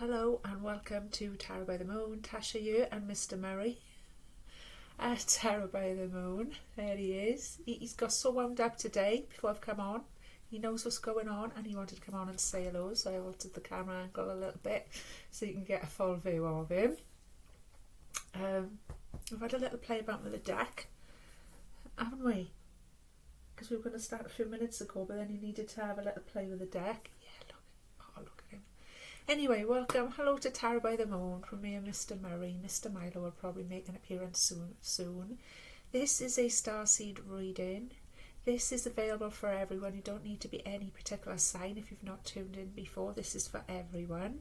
Hello and welcome to Tarot by the Moon. Tasha here and Mr. Murray at Tarot by the Moon. There he is. He's got so wound up today before I've come on. He knows what's going on and he wanted to come on and say hello, so I altered the camera angle a little bit so you can get a full view of him. We've had a little play about with the deck, haven't we? Because we were going to start a few minutes ago, but then he needed to have a little play with the deck. Look at him. Anyway, welcome. Hello to Tarot by the Moon from me and Mr. Murray. Mr. Milo will probably make an appearance soon. This is a starseed reading. This is available for everyone. You don't need to be any particular sign if you've not tuned in before. This is for everyone.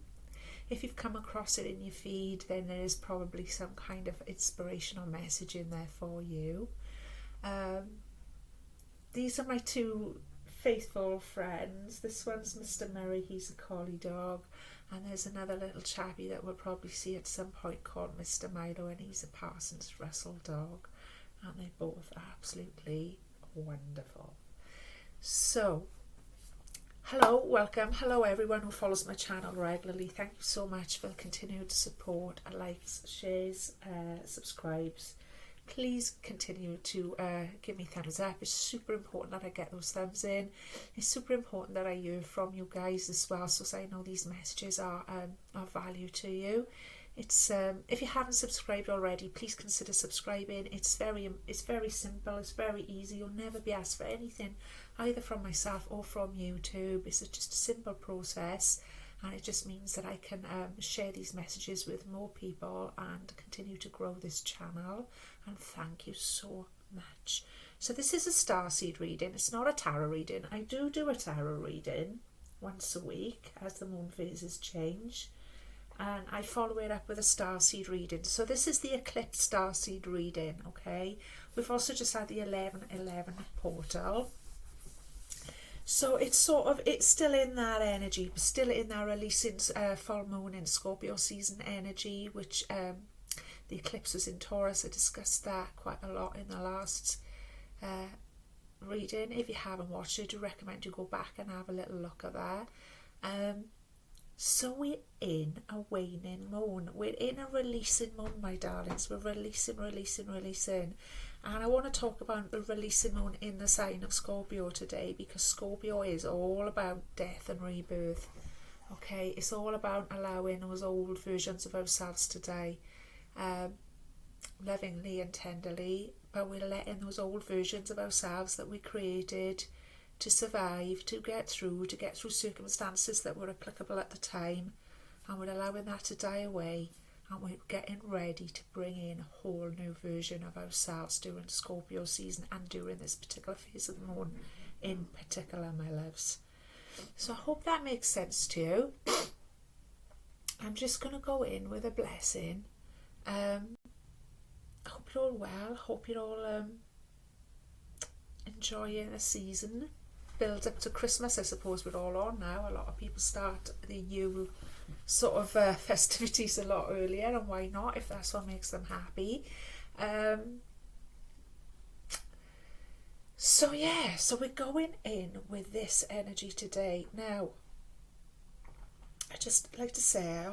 If you've come across it in your feed, then there is probably some kind of inspirational message in there for you. These are my two faithful friends. This one's Mr. Murray, he's a collie dog, and there's another little chappie that we'll probably see at some point called Mr. Milo, and he's a Parsons Russell dog, and they're both absolutely wonderful. So hello, welcome, hello everyone who follows my channel regularly. Thank you so much for the continued support, likes, shares, subscribes. Please continue to give me thumbs up. It's super important that I get those thumbs in. It's super important that I hear from you guys as well, so I know these messages are of value to you. It's if you haven't subscribed already, please consider subscribing. It's very simple. It's very easy. You'll never be asked for anything, either from myself or from YouTube. It's just a simple process. And it just means that I can share these messages with more people and continue to grow this channel. And thank you so much. So this is a starseed reading. It's not a tarot reading. I do a tarot reading once a week as the moon phases change. And I follow it up with a starseed reading. So this is the eclipse starseed reading, okay? We've also just had the 11/11 portal. So it's still in that energy, still in that releasing full moon in Scorpio season energy, which the eclipse was in Taurus. I discussed that quite a lot in the last reading. If you haven't watched it, I do recommend you go back and have a little look at that. So we're in a waning moon. We're in a releasing moon, my darlings. We're releasing. And I want to talk about the releasing moon in the sign of Scorpio today, because Scorpio is all about death and rebirth. Okay, it's all about allowing those old versions of ourselves to die, lovingly and tenderly, but we're letting those old versions of ourselves that we created to survive, to get through circumstances that were applicable at the time, and we're allowing that to die away. And we're getting ready to bring in a whole new version of ourselves during Scorpio season and during this particular phase of the moon in particular, my loves. So I hope that makes sense to you. I'm just going to go in with a blessing. I hope you're all well. Hope you're all enjoying the season. Build up to Christmas, I suppose we're all on now. A lot of people start the Yule sort of festivities a lot earlier, and why not, if that's what makes them happy. So we're going in with this energy today. Now, I just like to say,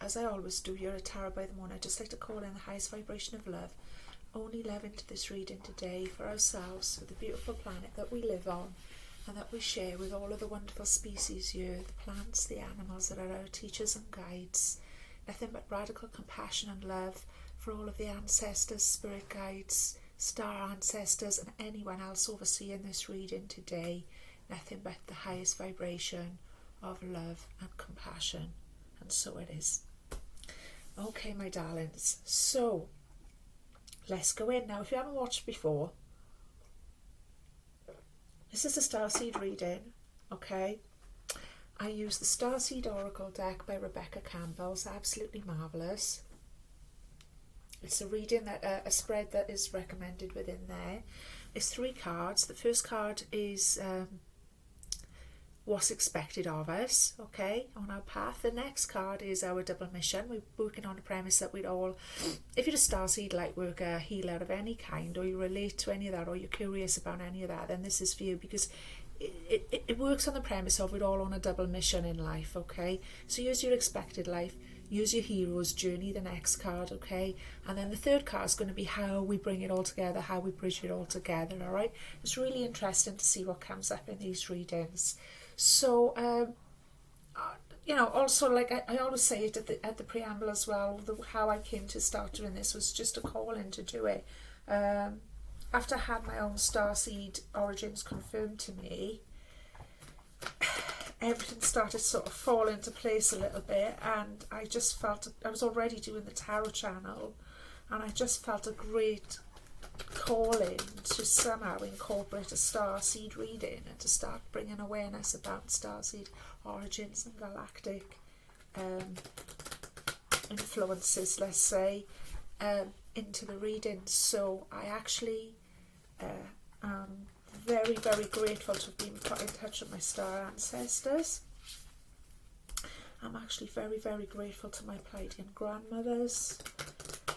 as I always do here at Tarot by the Moon, I just like to call in the highest vibration of love, only love into this reading today for ourselves, for the beautiful planet that we live on, and that we share with all of the wonderful species here, the plants, the animals that are our teachers and guides. Nothing but radical compassion and love for all of the ancestors, spirit guides, star ancestors, and anyone else overseeing this reading today. Nothing but the highest vibration of love and compassion. And so it is. Okay, my darlings. So let's go in. Now, if you haven't watched before, this is a starseed reading, okay? I use the Starseed Oracle deck by Rebecca Campbell. It's absolutely marvellous. It's a reading, a spread that is recommended within there. It's 3 cards. The first card is what's expected of us, okay, on our path. The next card is our double mission. We're working on the premise that we'd all, if you're a starseed light worker, healer of any kind, or you relate to any of that, or you're curious about any of that, then this is for you, because it works on the premise of we're all on a double mission in life, okay? So use your expected life, use your hero's journey, the next card, okay? And then the third card is going to be how we bring it all together, how we bridge it all together, all right? It's really interesting to see what comes up in these readings. So, you know, also, like I always say it at the preamble as well, how I came to start doing this was just a call in to do it. After I had my own starseed origins confirmed to me, everything started to sort of fall into place a little bit, and I just felt, I was already doing the tarot channel, and I just felt a great calling to somehow incorporate a starseed reading and to start bringing awareness about starseed origins and galactic influences, let's say, into the reading. So I actually am very, very grateful to have been put in touch with my star ancestors. I'm actually very, very grateful to my Pleiadian grandmothers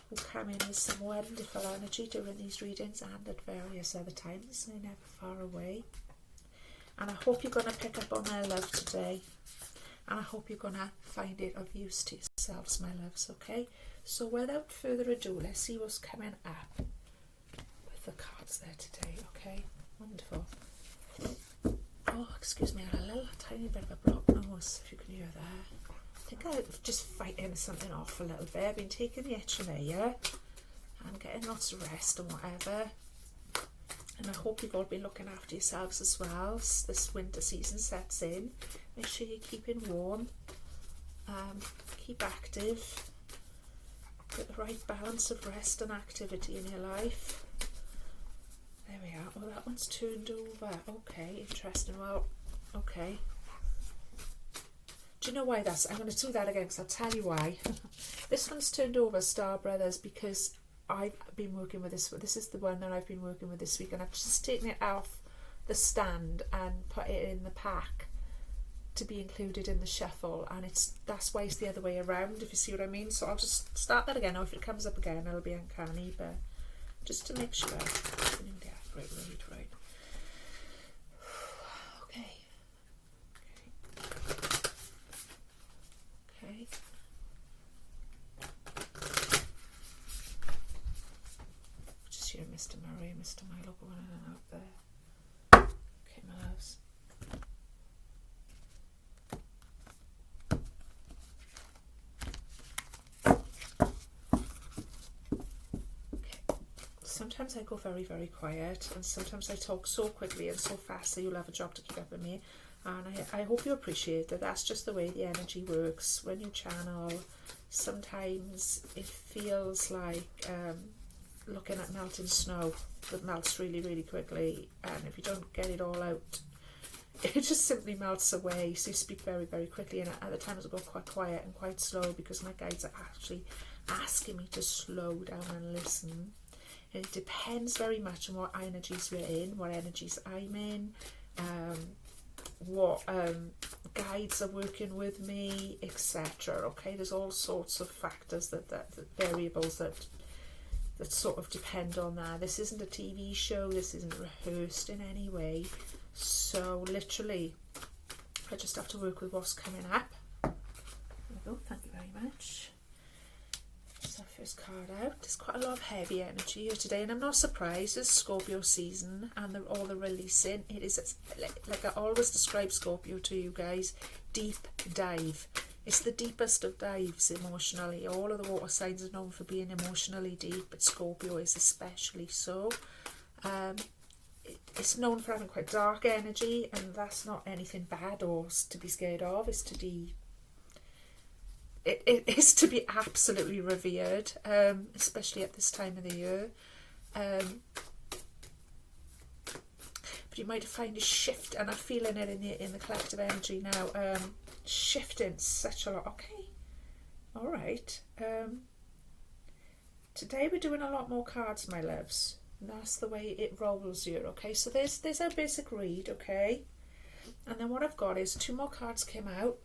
who come in with some wonderful energy during these readings and at various other times. They're never far away. And I hope you're going to pick up on their love today. And I hope you're going to find it of use to yourselves, my loves, okay? So without further ado, let's see what's coming up with the cards there today, okay? Wonderful. Oh, excuse me, I had a little tiny bit of a blocked nose, if you can hear that. I think I'm just fighting something off a little bit. I've been taking the itch in here and getting lots of rest and whatever. And I hope you've all been looking after yourselves as well. This winter season sets in. Make sure you're keeping warm. Keep active. Get the right balance of rest and activity in your life. There we are. Oh, that one's turned over. Okay, interesting. Well, okay. Do you know why that's? I'm going to do that again because I'll tell you why. This one's turned over, Star Brothers, because I've been working with this. This is the one that I've been working with this week, and I've just taken it off the stand and put it in the pack to be included in the shuffle, and that's why it's the other way around, if you see what I mean. So I'll just start that again. Or if it comes up again, it'll be uncanny, but just to make sure. Right. Okay. Just hear Mr. Murray and Mr. Milo going in and out there. Okay, my loves. Sometimes I go very, very quiet, and sometimes I talk so quickly and so fast that you'll have a job to keep up with me. And I hope you appreciate that. That's just the way the energy works. When you channel, sometimes it feels like looking at melting snow that melts really, really quickly. And if you don't get it all out, it just simply melts away. So you speak very, very quickly. And at the times I go quite quiet and quite slow because my guides are actually asking me to slow down and listen. And it depends very much on what energies we're in, what energies I'm in, what guides are working with me, etc. Okay, there's all sorts of factors that variables that sort of depend on that. This isn't a TV show. This isn't rehearsed in any way. So literally, I just have to work with what's coming up. There we go. Thank you very much. That's our first card out. There's quite a lot of heavy energy here today, and I'm not surprised. It's Scorpio season and all the releasing. It is, like I always describe Scorpio to you guys, deep dive. It's the deepest of dives emotionally. All of the water signs are known for being emotionally deep, but Scorpio is especially so. It's known for having quite dark energy, and that's not anything bad or to be scared of. It's to be It is to be absolutely revered, especially at this time of the year. But you might find a shift, and I'm feeling it in the collective energy now. Shifting such a lot. Okay, all right. Today we're doing a lot more cards, my loves. And that's the way it rolls here. Okay, so there's our basic read. Okay, and then what I've got is 2 more cards came out.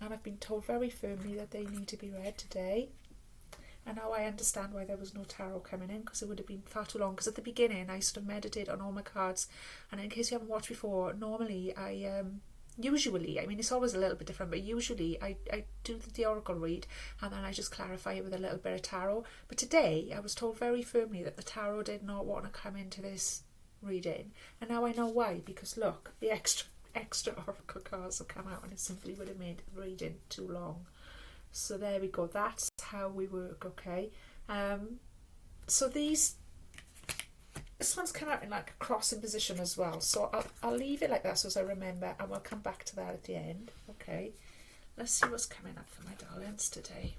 And I've been told very firmly that they need to be read today. And now I understand why there was no tarot coming in, because it would have been far too long. Because at the beginning I sort of meditate on all my cards, and in case you haven't watched before, normally usually, I mean it's always a little bit different, but usually I do the oracle read and then I just clarify it with a little bit of tarot. But today I was told very firmly that the tarot did not want to come into this reading, and now I know why, because look, the extra oracle cards have come out and it simply would have made the reading too long. So there we go, that's how we work. Okay, so this one's come out in like a crossing position as well, so I'll leave it like that so as I remember, and we'll come back to that at the end. Okay, let's see what's coming up for my darlings today.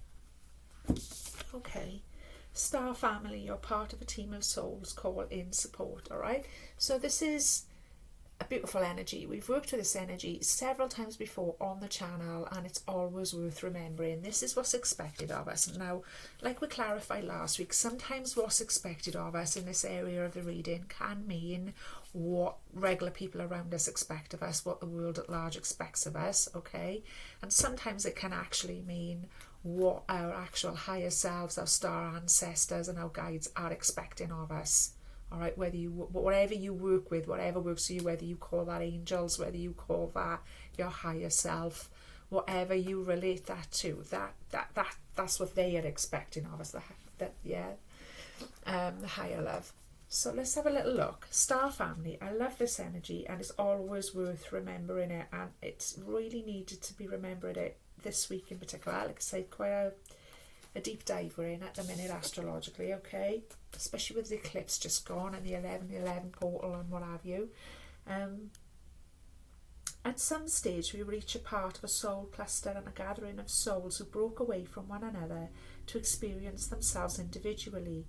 Okay, Star family, you're part of a team of souls called in support. All right, so this is a beautiful energy. We've worked with this energy several times before on the channel, and it's always worth remembering. This is what's expected of us. Now, like we clarified last week, sometimes what's expected of us in this area of the reading can mean what regular people around us expect of us, what the world at large expects of us. Okay, and sometimes it can actually mean what our actual higher selves, our star ancestors and our guides are expecting of us. All right, whatever you work with, whatever works for you, whether you call that angels, whether you call that your higher self, whatever you relate that to, that's what they are expecting of us. The higher love. So let's have a little look. Star family, I love this energy, and it's always worth remembering it, and it's really needed to be remembered it this week in particular. Like I say, quite a deep dive we're in at the minute astrologically, okay, especially with the eclipse just gone and the 11/11 portal and what have you. At some stage we reach a part of a soul cluster and a gathering of souls who broke away from one another to experience themselves individually.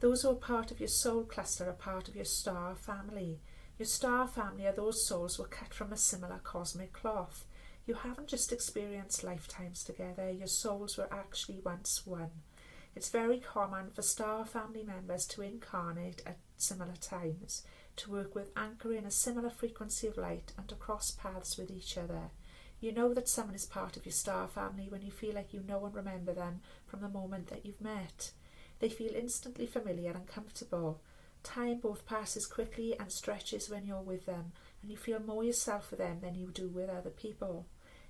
Those who are part of your soul cluster are part of your star family. Your star family are those souls who are cut from a similar cosmic cloth. You haven't just experienced lifetimes together, your souls were actually once one. It's very common for star family members to incarnate at similar times, to work with anchoring a similar frequency of light, and to cross paths with each other. You know that someone is part of your star family when you feel like you know and remember them from the moment that you've met. They feel instantly familiar and comfortable. Time both passes quickly and stretches when you're with them, and you feel more yourself with them than you do with other people.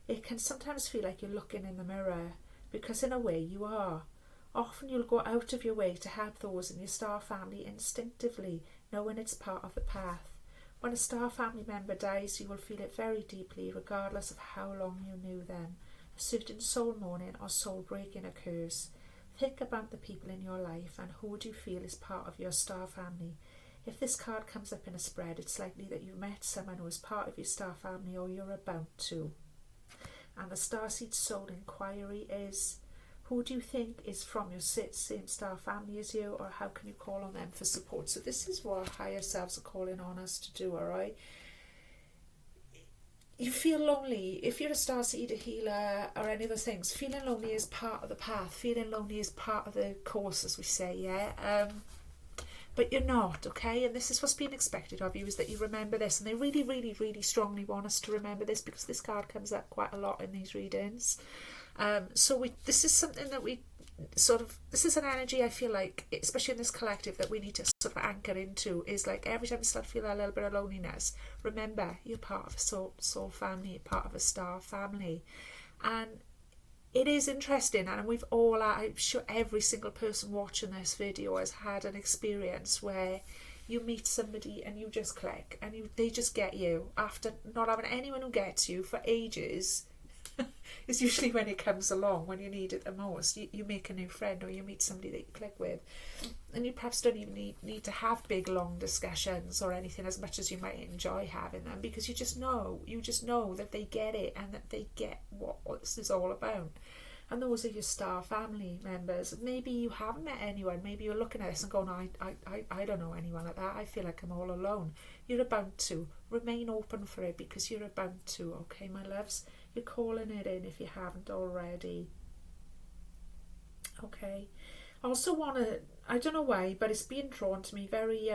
It can sometimes feel like you're looking in the mirror, because in a way you are. Often you'll go out of your way to help those in your star family instinctively, knowing it's part of the path. When a star family member dies, you will feel it very deeply, regardless of how long you knew them. A certain soul mourning or soul breaking occurs. Think about the people in your life and who do you feel is part of your star family. If this card comes up in a spread, it's likely that you met someone who is part of your star family, or you're about to. And the Starseed Soul Inquiry is, who do you think is from your same star family as you, or how can you call on them for support? So this is what our higher selves are calling on us to do, all right? You feel lonely, if you're a starseed, a healer, or any of those things, feeling lonely is part of the path, feeling lonely is part of the course, as we say, yeah? But you're not, okay? And this is what's being expected of you, is that you remember this. And they really, really, really strongly want us to remember this, because this card comes up quite a lot in these readings. This is something that we this is an energy I feel like, especially in this collective, that we need to sort of anchor into, is like every time you start to feel a little bit of loneliness, remember you're part of a soul family, you're part of a star family. And it is interesting, and we've all, I'm sure every single person watching this video has had an experience where you meet somebody and you just click, and they just get you after not having anyone who gets you for ages. It's usually when it comes along, when you need it the most. You make a new friend, or you meet somebody that you click with, and you perhaps don't even need to have big long discussions or anything, as much as you might enjoy having them, because you just know that they get it, and that they get what this is all about. And those are your star family members. Maybe you haven't met anyone. Maybe you're looking at this and going, I don't know anyone like that. I feel like I'm all alone. You're about to remain open for it, because you're about to, okay, my loves? You're calling it in if you haven't already. Okay. I also want to, I don't know why, but it's being drawn to me very,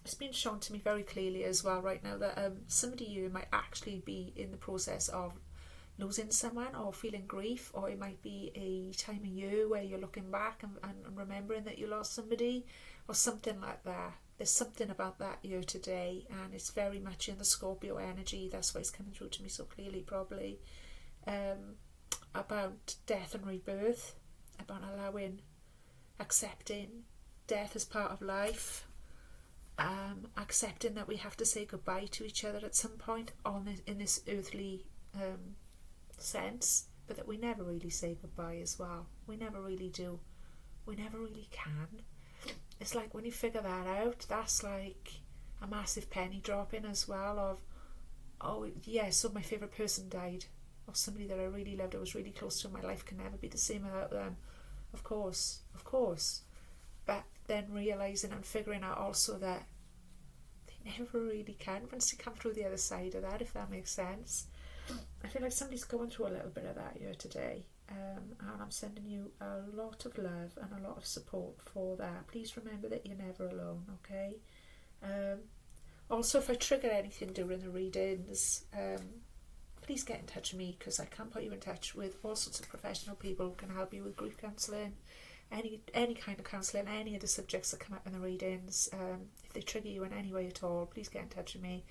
it's being shown to me very clearly as well right now that somebody you might actually be in the process of losing someone or feeling grief, or it might be a time of year where you're looking back and remembering that you lost somebody or something like that. There's something about that year today, and it's very much in the Scorpio energy. That's why it's coming through to me so clearly, probably. About death and rebirth, about accepting death as part of life, accepting that we have to say goodbye to each other at some point in this earthly sense, but that we never really say goodbye as well. We never really do. We never really can. It's like when you figure that out, that's like a massive penny dropping as well of, oh yeah, so my favourite person died, or somebody that I really loved, I was really close to, my life can never be the same without them. Of course. But then realising and figuring out also that they never really can once you come through the other side of that, if that makes sense. I feel like somebody's going through a little bit of that here today, and I'm sending you a lot of love and a lot of support for that. Please remember that you're never alone, okay? Also, if I trigger anything during the readings, please get in touch with me, because I can put you in touch with all sorts of professional people who can help you with grief counselling, any kind of counselling, any of the subjects that come up in the readings. If they trigger you in any way at all, please get in touch with me,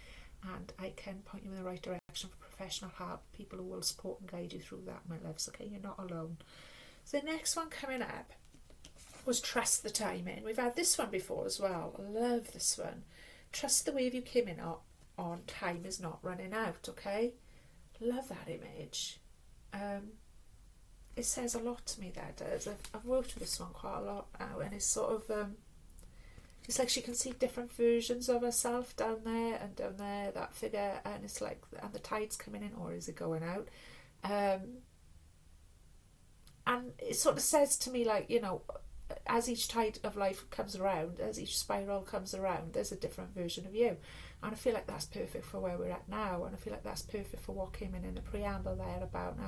and I can point you in the right direction for professional help, people who will support and guide you through that, my loves, okay? You're not alone. So the next one coming up was Trust the Timing. We've had this one before as well. I love this one. Trust the wave you came in on, time is not running out, okay? Love that image. It says a lot to me, that does. I've worked with this one quite a lot now, and it's sort of it's like she can see different versions of herself down there, that figure, and it's like, and the tide's coming in, or is it going out? And it sort of says to me, like, you know, as each tide of life comes around, as each spiral comes around, there's a different version of you. And I feel like that's perfect for where we're at now, and I feel like that's perfect for what came in the preamble there about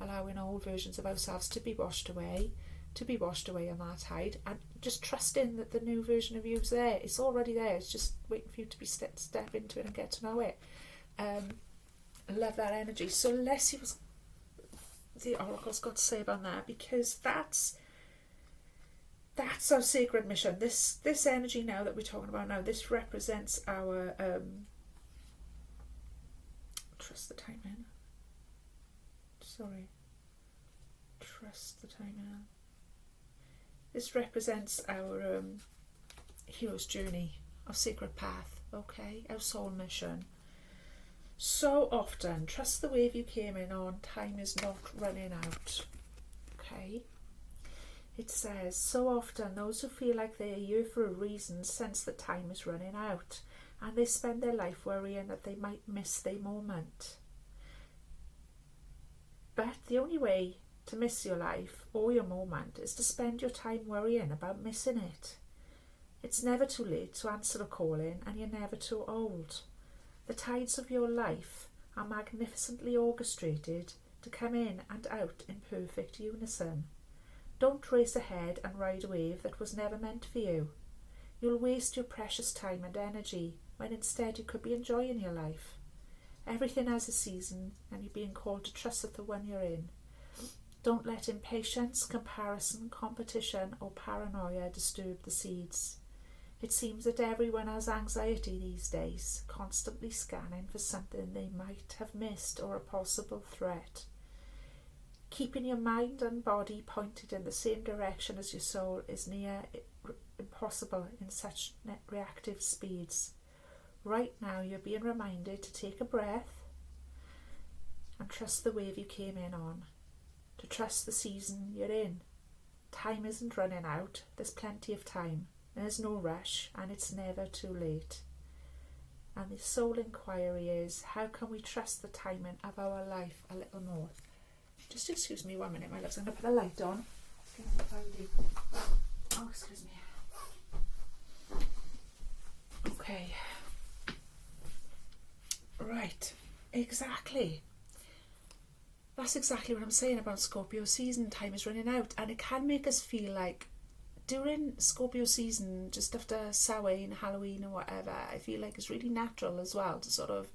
allowing old versions of ourselves to be washed away on that tide, and just trusting that the new version of you is there. It's already there. It's just waiting for you to be step into it and get to know it. I love that energy. So let's see what the oracle's got to say about that, because that's our sacred mission. This energy now that we're talking about now, this represents our trust the timing. Trust the timing. This represents our hero's journey, our sacred path, okay, our soul mission. So often, trust the wave you came in on, time is not running out, okay. It says, so often those who feel like they are here for a reason sense that time is running out, and they spend their life worrying that they might miss their moment. But the only way to miss your life or your moment is to spend your time worrying about missing it. It's never too late to answer a calling, and you're never too old. The tides of your life are magnificently orchestrated to come in and out in perfect unison. Don't race ahead and ride a wave that was never meant for you. You'll waste your precious time and energy when instead you could be enjoying your life. Everything has a season, and you're being called to trust the one you're in. Don't let impatience, comparison, competition or paranoia disturb the seeds. It seems that everyone has anxiety these days, constantly scanning for something they might have missed or a possible threat. Keeping your mind and body pointed in the same direction as your soul is near impossible in such reactive speeds. Right now you're being reminded to take a breath and trust the wave you came in on, to trust the season you're in. Time isn't running out, there's plenty of time, there's no rush, and it's never too late. And the soul inquiry is, how can we trust the timing of our life a little more? Just excuse me 1 minute, my loves. I'm going to put a light on. Oh, excuse me. Okay. Right. Exactly. That's exactly what I'm saying about Scorpio season. Time is running out, and it can make us feel like during Scorpio season, just after Samhain, Halloween and whatever, I feel like it's really natural as well to sort of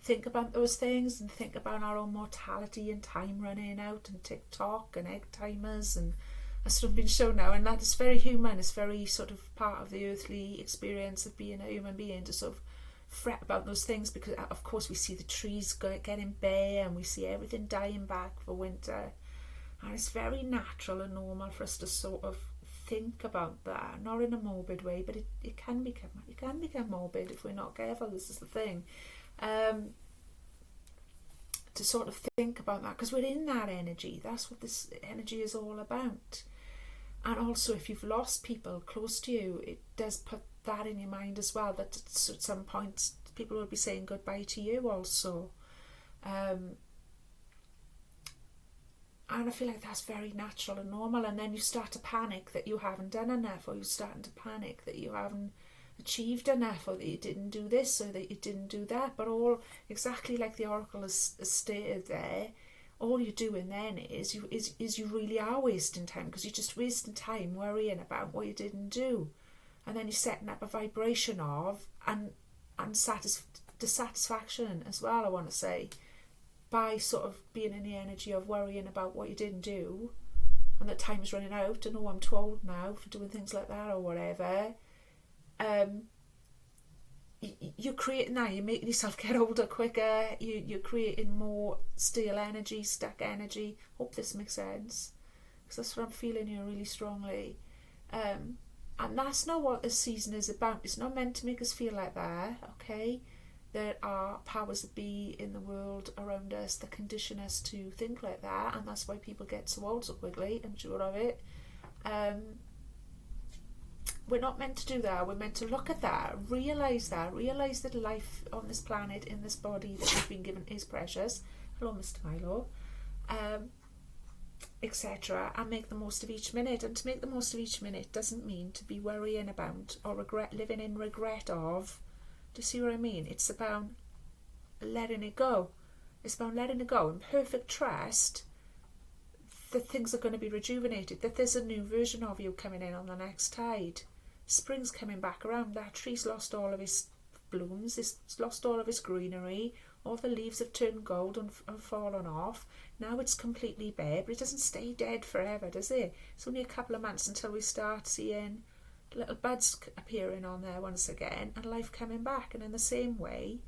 think about those things and think about our own mortality and time running out and TikTok and egg timers and stuff being shown now, and that is very human. It's very sort of part of the earthly experience of being a human being to sort of fret about those things, because of course we see the trees getting bare and we see everything dying back for winter, and it's very natural and normal for us to sort of think about that, not in a morbid way, but it can become morbid if we're not careful. This is the thing, to sort of think about that, because we're in that energy. That's what this energy is all about. And also, if you've lost people close to you, it does put that in your mind as well, that at some point people will be saying goodbye to you also. And I feel like that's very natural and normal. And then you start to panic that you haven't done enough, or you're starting to panic that you haven't achieved enough, or that you didn't do this, or that you didn't do that. But all exactly like the oracle has stated there, all you're doing then is you really are wasting time, because you're just wasting time worrying about what you didn't do. And then you're setting up a vibration of and dissatisfaction as well, I want to say, by sort of being in the energy of worrying about what you didn't do, and that time is running out, and I'm too old now for doing things like that or whatever. You're creating that, you're making yourself get older quicker, you're creating more stale energy, stuck energy. Hope this makes sense, because that's what I'm feeling here really strongly. And that's not what this season is about. It's not meant to make us feel like that, okay? There are powers that be in the world around us that condition us to think like that, and that's why people get so old so quickly, I'm sure of it. We're not meant to do that. We're meant to look at that, realise that life on this planet, in this body that we've been given, is precious. Hello, Mr. Milo. Etc. And make the most of each minute. And to make the most of each minute doesn't mean to be worrying about or living in regret of. Do you see what I mean? It's about letting it go. It's about letting it go in perfect trust that things are going to be rejuvenated, that there's a new version of you coming in on the next tide. Spring's coming back around. That tree's lost all of its blooms, it's lost all of its greenery, all the leaves have turned gold and fallen off. Now it's completely bare, but it doesn't stay dead forever, does it? It's only a couple of months until we start seeing little buds appearing on there once again, and life coming back. And in the same way,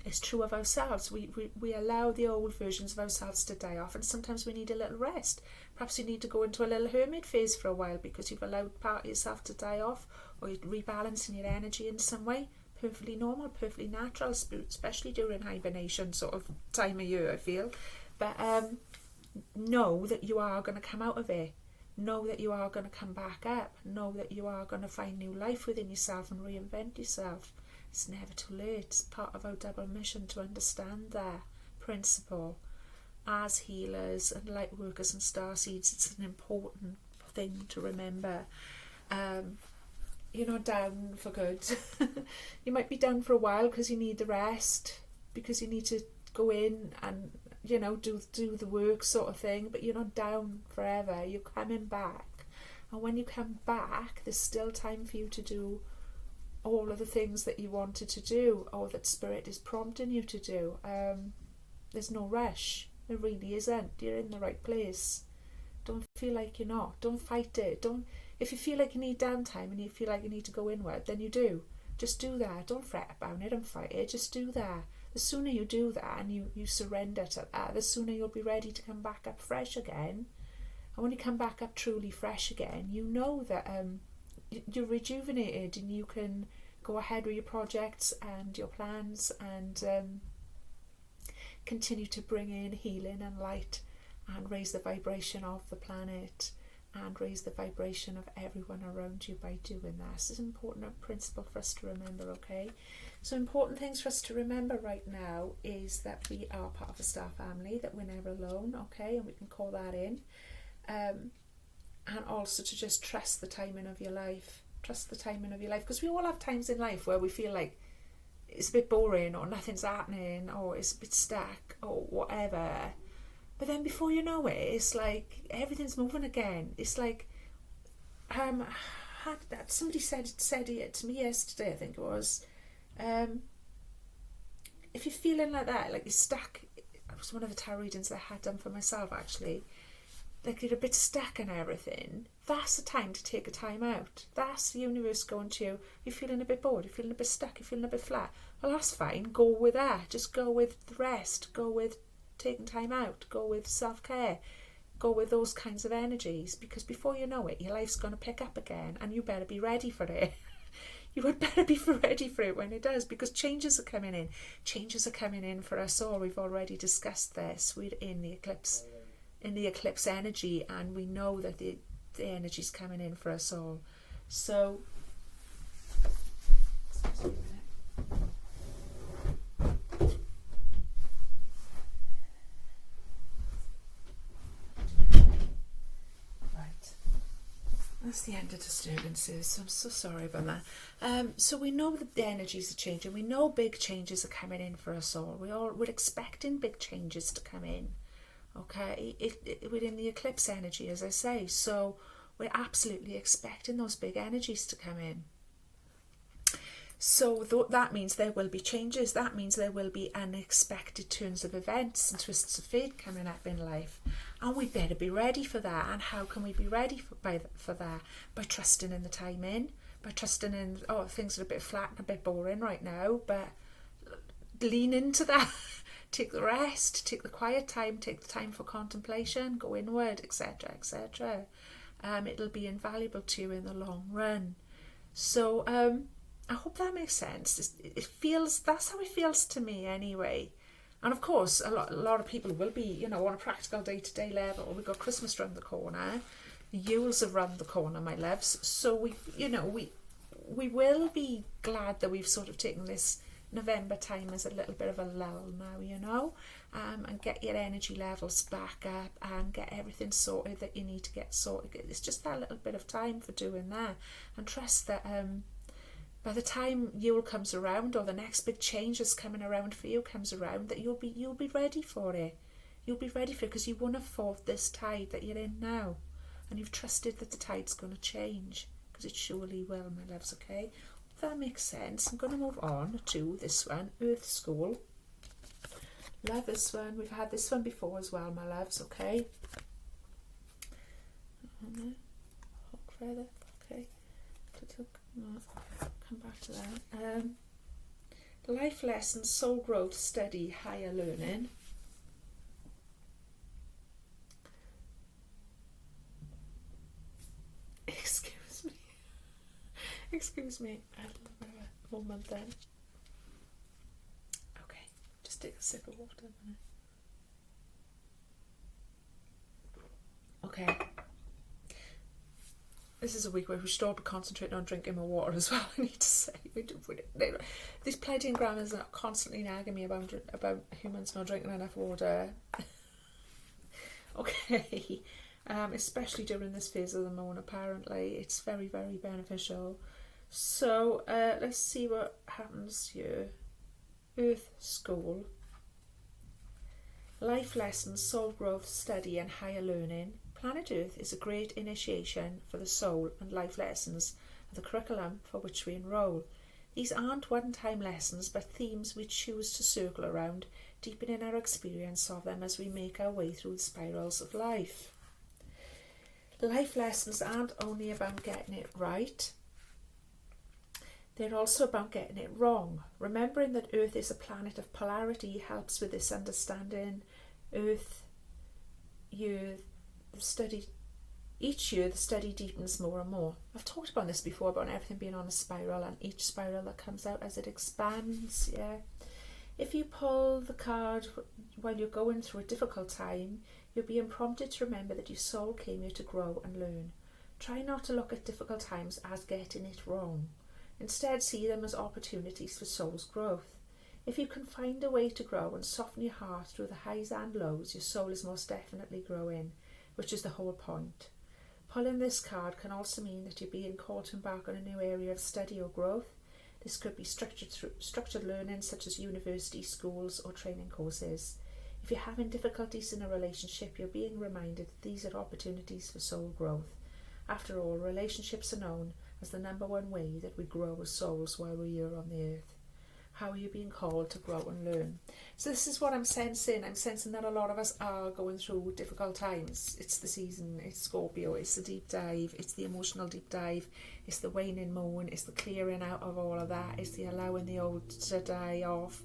it's true of ourselves. We allow the old versions of ourselves to die off, and sometimes we need a little rest. Perhaps you need to go into a little hermit phase for a while because you've allowed part of yourself to die off, or you're rebalancing your energy in some way. Perfectly normal, perfectly natural, especially during hibernation sort of time of year, I feel. But know that you are going to come out of it. Know that you are going to come back up. Know that you are going to find new life within yourself and reinvent yourself. It's never too late. It's part of our double mission to understand that principle. As healers and light workers and starseeds, it's an important thing to remember. You're not down for good. You might be down for a while because you need the rest, because you need to go in and, you know, do the work sort of thing, but you're not down forever. You're coming back. And when you come back, there's still time for you to do all of the things that you wanted to do, or that Spirit is prompting you to do. There's no rush. There really isn't. You're in the right place. Don't feel like you're not. Don't fight it. If you feel like you need downtime and you feel like you need to go inward, then you do. Just do that. Don't fret about it and fight it. Just do that. The sooner you do that and you surrender to that, the sooner you'll be ready to come back up fresh again. And when you come back up truly fresh again, you know that you're rejuvenated and you can go ahead with your projects and your plans and continue to bring in healing and light and raise the vibration of the planet and raise the vibration of everyone around you by doing that. This is an important principle for us to remember, okay? So important things for us to remember right now is that we are part of a star family, that we're never alone, okay? And we can call that in. And also to just trust the timing of your life. Trust the timing of your life, because we all have times in life where we feel like it's a bit boring or nothing's happening or it's a bit stuck or whatever. But then before you know it, it's like everything's moving again. It's like somebody said it to me yesterday, I think it was. if you're feeling like that, like you're stuck, it was one of the tarot readings that I had done for myself actually, like you're a bit stuck in everything, that's the time to take a time out. That's the universe going to you. You're feeling a bit bored, you're feeling a bit stuck, you're feeling a bit flat. Well, that's fine. Go with that. Just go with the rest. Go with taking time out. Go with self-care. Go with those kinds of energies, because before you know it, your life's going to pick up again, and you better be ready for it. You would better be ready for it when it does, because changes are coming in. Changes are coming in for us all. We've already discussed this. We're in the eclipse energy, and we know that the energy's coming in for us all. So that's the end of disturbances, so I'm so sorry about that. So we know that the energies are changing. We know big changes are coming in for us all. We're expecting big changes to come in. Okay, we're in the eclipse energy, as I say, so we're absolutely expecting those big energies to come in. So that means there will be changes. That means there will be unexpected turns of events and twists of fate coming up in life. And we better be ready for that. And how can we be ready for that? By trusting in the time in. By trusting in, things are a bit flat and a bit boring right now, but lean into that. Take the rest, take the quiet time, take the time for contemplation, go inward, etc., etc. It'll be invaluable to you in the long run. So I hope that makes sense. That's how it feels to me anyway. And of course, a lot of people will be, on a practical day-to-day level. We've got Christmas around the corner. The Yules are around the corner, my loves. So we will be glad that we've sort of taken this November time as a little bit of a lull now, and get your energy levels back up and get everything sorted that you need to get sorted. It's just that little bit of time for doing that, and trust that by the time Yule comes around, or the next big change that's coming around for you comes around, that you'll be ready for it. You'll be ready for it because you won't have fought this tide that you're in now, and you've trusted that the tide's going to change, because it surely will, my loves. Okay, if that makes sense. I'm going to move on to this one, Earth School. Love this one. We've had this one before as well, my loves. Okay. Hook further. Okay. Come back to that. Life lessons, soul growth, study, higher learning. Excuse me. A moment then. Okay, just take a sip of water. Okay. This is a week where we should all be concentrating on drinking more water as well, I need to say. These Pleiadian grammars are constantly nagging me about humans not drinking enough water. Okay. Especially during this phase of the moon, apparently. It's very, very beneficial. So, let's see what happens here. Earth School. Life lessons, soul growth, study and higher learning. Planet Earth is a great initiation for the soul, and life lessons are the curriculum for which we enroll. These aren't one-time lessons, but themes we choose to circle around, deepening our experience of them as we make our way through the spirals of life. Life lessons aren't only about getting it right, they're also about getting it wrong. Remembering that Earth is a planet of polarity helps with this understanding. Each year the study deepens more and more. I've talked about this before, about everything being on a spiral, and each spiral that comes out as it expands. Yeah. If you pull the card while you're going through a difficult time, you're being prompted to remember that your soul came here to grow and learn. Try not to look at difficult times as getting it wrong. Instead, see them as opportunities for soul's growth. If you can find a way to grow and soften your heart through the highs and lows, your soul is most definitely growing, which is the whole point. Pulling this card can also mean that you're being called to embark on a new area of study or growth. This could be structured learning, such as university, schools or training courses. If you're having difficulties in a relationship, you're being reminded that these are opportunities for soul growth. After all, relationships are known as the number one way that we grow as souls while we're here on the earth. How are you being called to grow and learn? So this is what I'm sensing. I'm sensing that a lot of us are going through difficult times. It's the season, it's Scorpio, it's the deep dive, it's the emotional deep dive, it's the waning moon, it's the clearing out of all of that, it's the allowing the old to die off.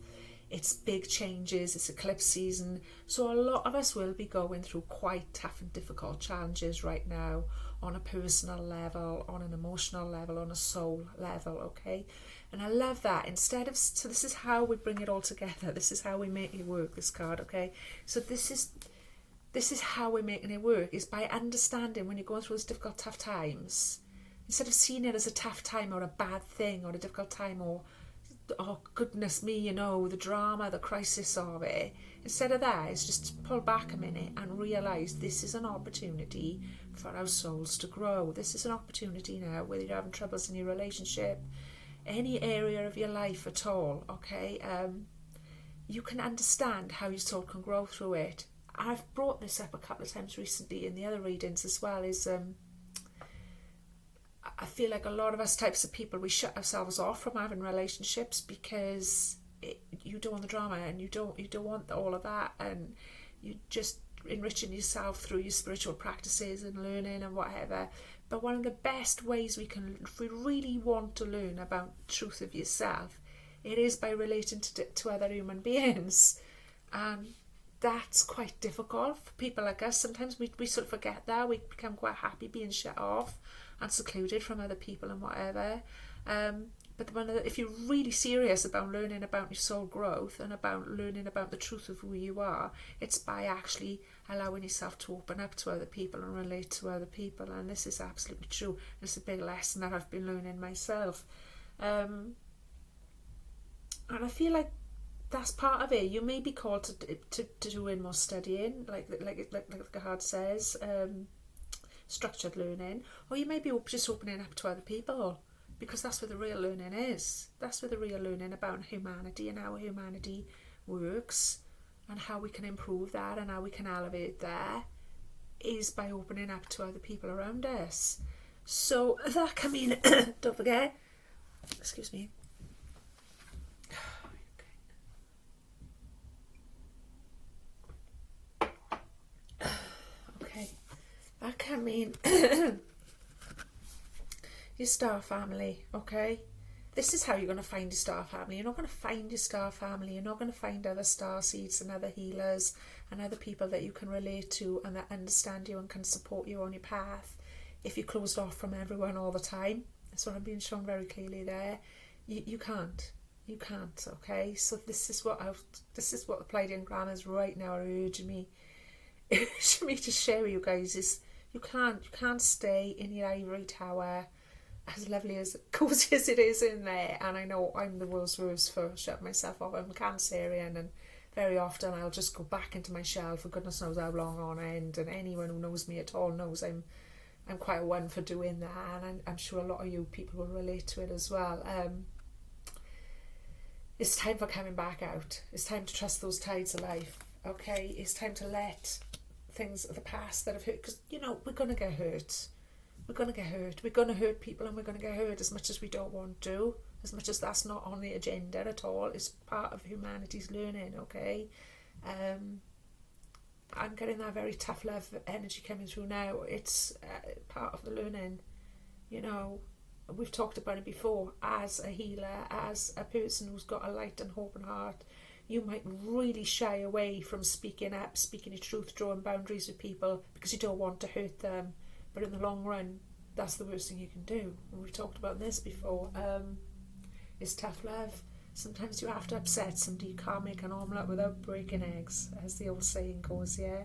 It's big changes, it's eclipse season. So a lot of us will be going through quite tough and difficult challenges right now, on a personal level, on an emotional level, on a soul level, okay? And I love that. So this is how we bring it all together. This is how we make it work, this card, okay? So this is how we're making it work, is by understanding when you're going through those difficult, tough times, instead of seeing it as a tough time or a bad thing or a difficult time or oh goodness me, you know, the drama, the crisis of it. Instead of that, it's just pull back a minute and realise this is an opportunity for our souls to grow. This is an opportunity now, whether you're having troubles in your relationship, any area of your life at all, okay? You can understand how your soul can grow through it. I've brought this up a couple of times recently in the other readings as well, is I feel like a lot of us types of people, we shut ourselves off from having relationships because you don't want the drama and you don't want all of that, and you just enriching yourself through your spiritual practices and learning and whatever. But one of the best ways we can, if we really want to learn about the truth of yourself, it is by relating to other human beings. And that's quite difficult for people like us. Sometimes we sort of forget that. We become quite happy being shut off and secluded from other people and whatever. But if you're really serious about learning about your soul growth and about learning about the truth of who you are, it's by actually allowing yourself to open up to other people and relate to other people. And this is absolutely true. It's a big lesson that I've been learning myself. And I feel like that's part of it. You may be called to doing more studying, like the card says, structured learning, or you may be just opening up to other people, because that's where the real learning is. That's where the real learning about humanity and how humanity works and how we can improve that and how we can elevate that is by opening up to other people around us. So that can mean, don't forget, excuse me, okay, that can mean your star family, okay? This is how you're going to find your star family. You're not going to find your star family. You're not going to find other star seeds and other healers and other people that you can relate to and that understand you and can support you on your path if you're closed off from everyone all the time. That's what I'm being shown very clearly there. You can't. You can't, okay? So this is what the Pleiadian grammars right now are urging me to share with you guys, is you can't stay in your ivory tower, as lovely as cozy as it is in there. And I know I'm the world's worst for shutting myself off. I'm a Cancerian, and very often I'll just go back into my shell for goodness knows how long on end. And anyone who knows me at all knows I'm quite a one for doing that, and I'm sure a lot of you people will relate to it as well. It's time for coming back out. It's time to trust those tides of life, okay? It's time to let things of the past that have hurt, because, you know, we're going to get hurt. We're going to get hurt. We're going to hurt people, and we're going to get hurt as much as we don't want to, as much as that's not on the agenda at all. It's part of humanity's learning, okay? I'm getting that very tough love energy coming through now. It's part of the learning, you know. We've talked about it before. As a healer, as a person who's got a light and hope and heart, you might really shy away from speaking up, speaking your truth, drawing boundaries with people because you don't want to hurt them. But in the long run, that's the worst thing you can do. And we've talked about this before. It's tough love. Sometimes you have to upset somebody. You can't make an omelette without breaking eggs, as the old saying goes, yeah?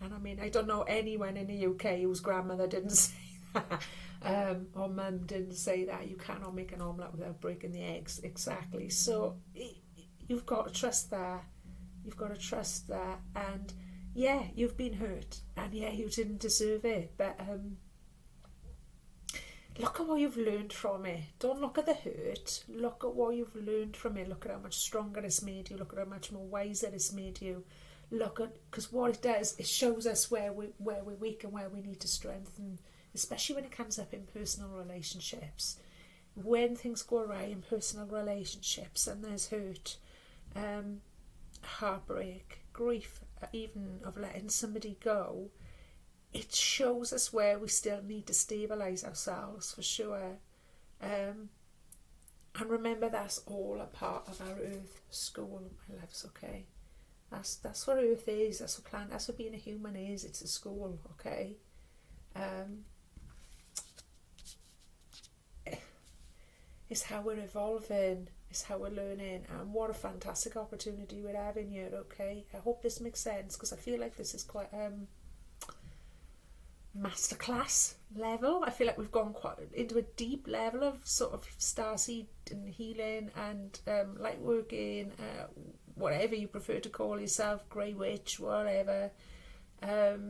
And I mean, I don't know anyone in the UK whose grandmother didn't say that. Or mum didn't say that. You cannot make an omelette without breaking the eggs. Exactly. So you've got to trust that. You've got to trust that. And yeah, you've been hurt, and yeah, you didn't deserve it, but look at what you've learned from it. Don't look at the hurt. Look at what you've learned from it. Look at how much stronger it's made you. Look at how much more wiser it's made you. Look at, because what it does, it shows us where we're weak and where we need to strengthen, especially when it comes up in personal relationships. when things go awry in personal relationships and there's hurt, heartbreak, grief, even of letting somebody go, it shows us where we still need to stabilise ourselves, for sure. And remember, that's all a part of our Earth school, my loves, okay? That's what Earth is, that's what planet, that's what being a human is, it's a school, okay? It's how we're evolving, it's how we're learning, and what a fantastic opportunity we're having here, okay? I hope this makes sense, because I feel like this is quite masterclass level. I feel like we've gone quite into a deep level of sort of starseed and healing and light working, whatever you prefer to call yourself, grey witch, whatever, of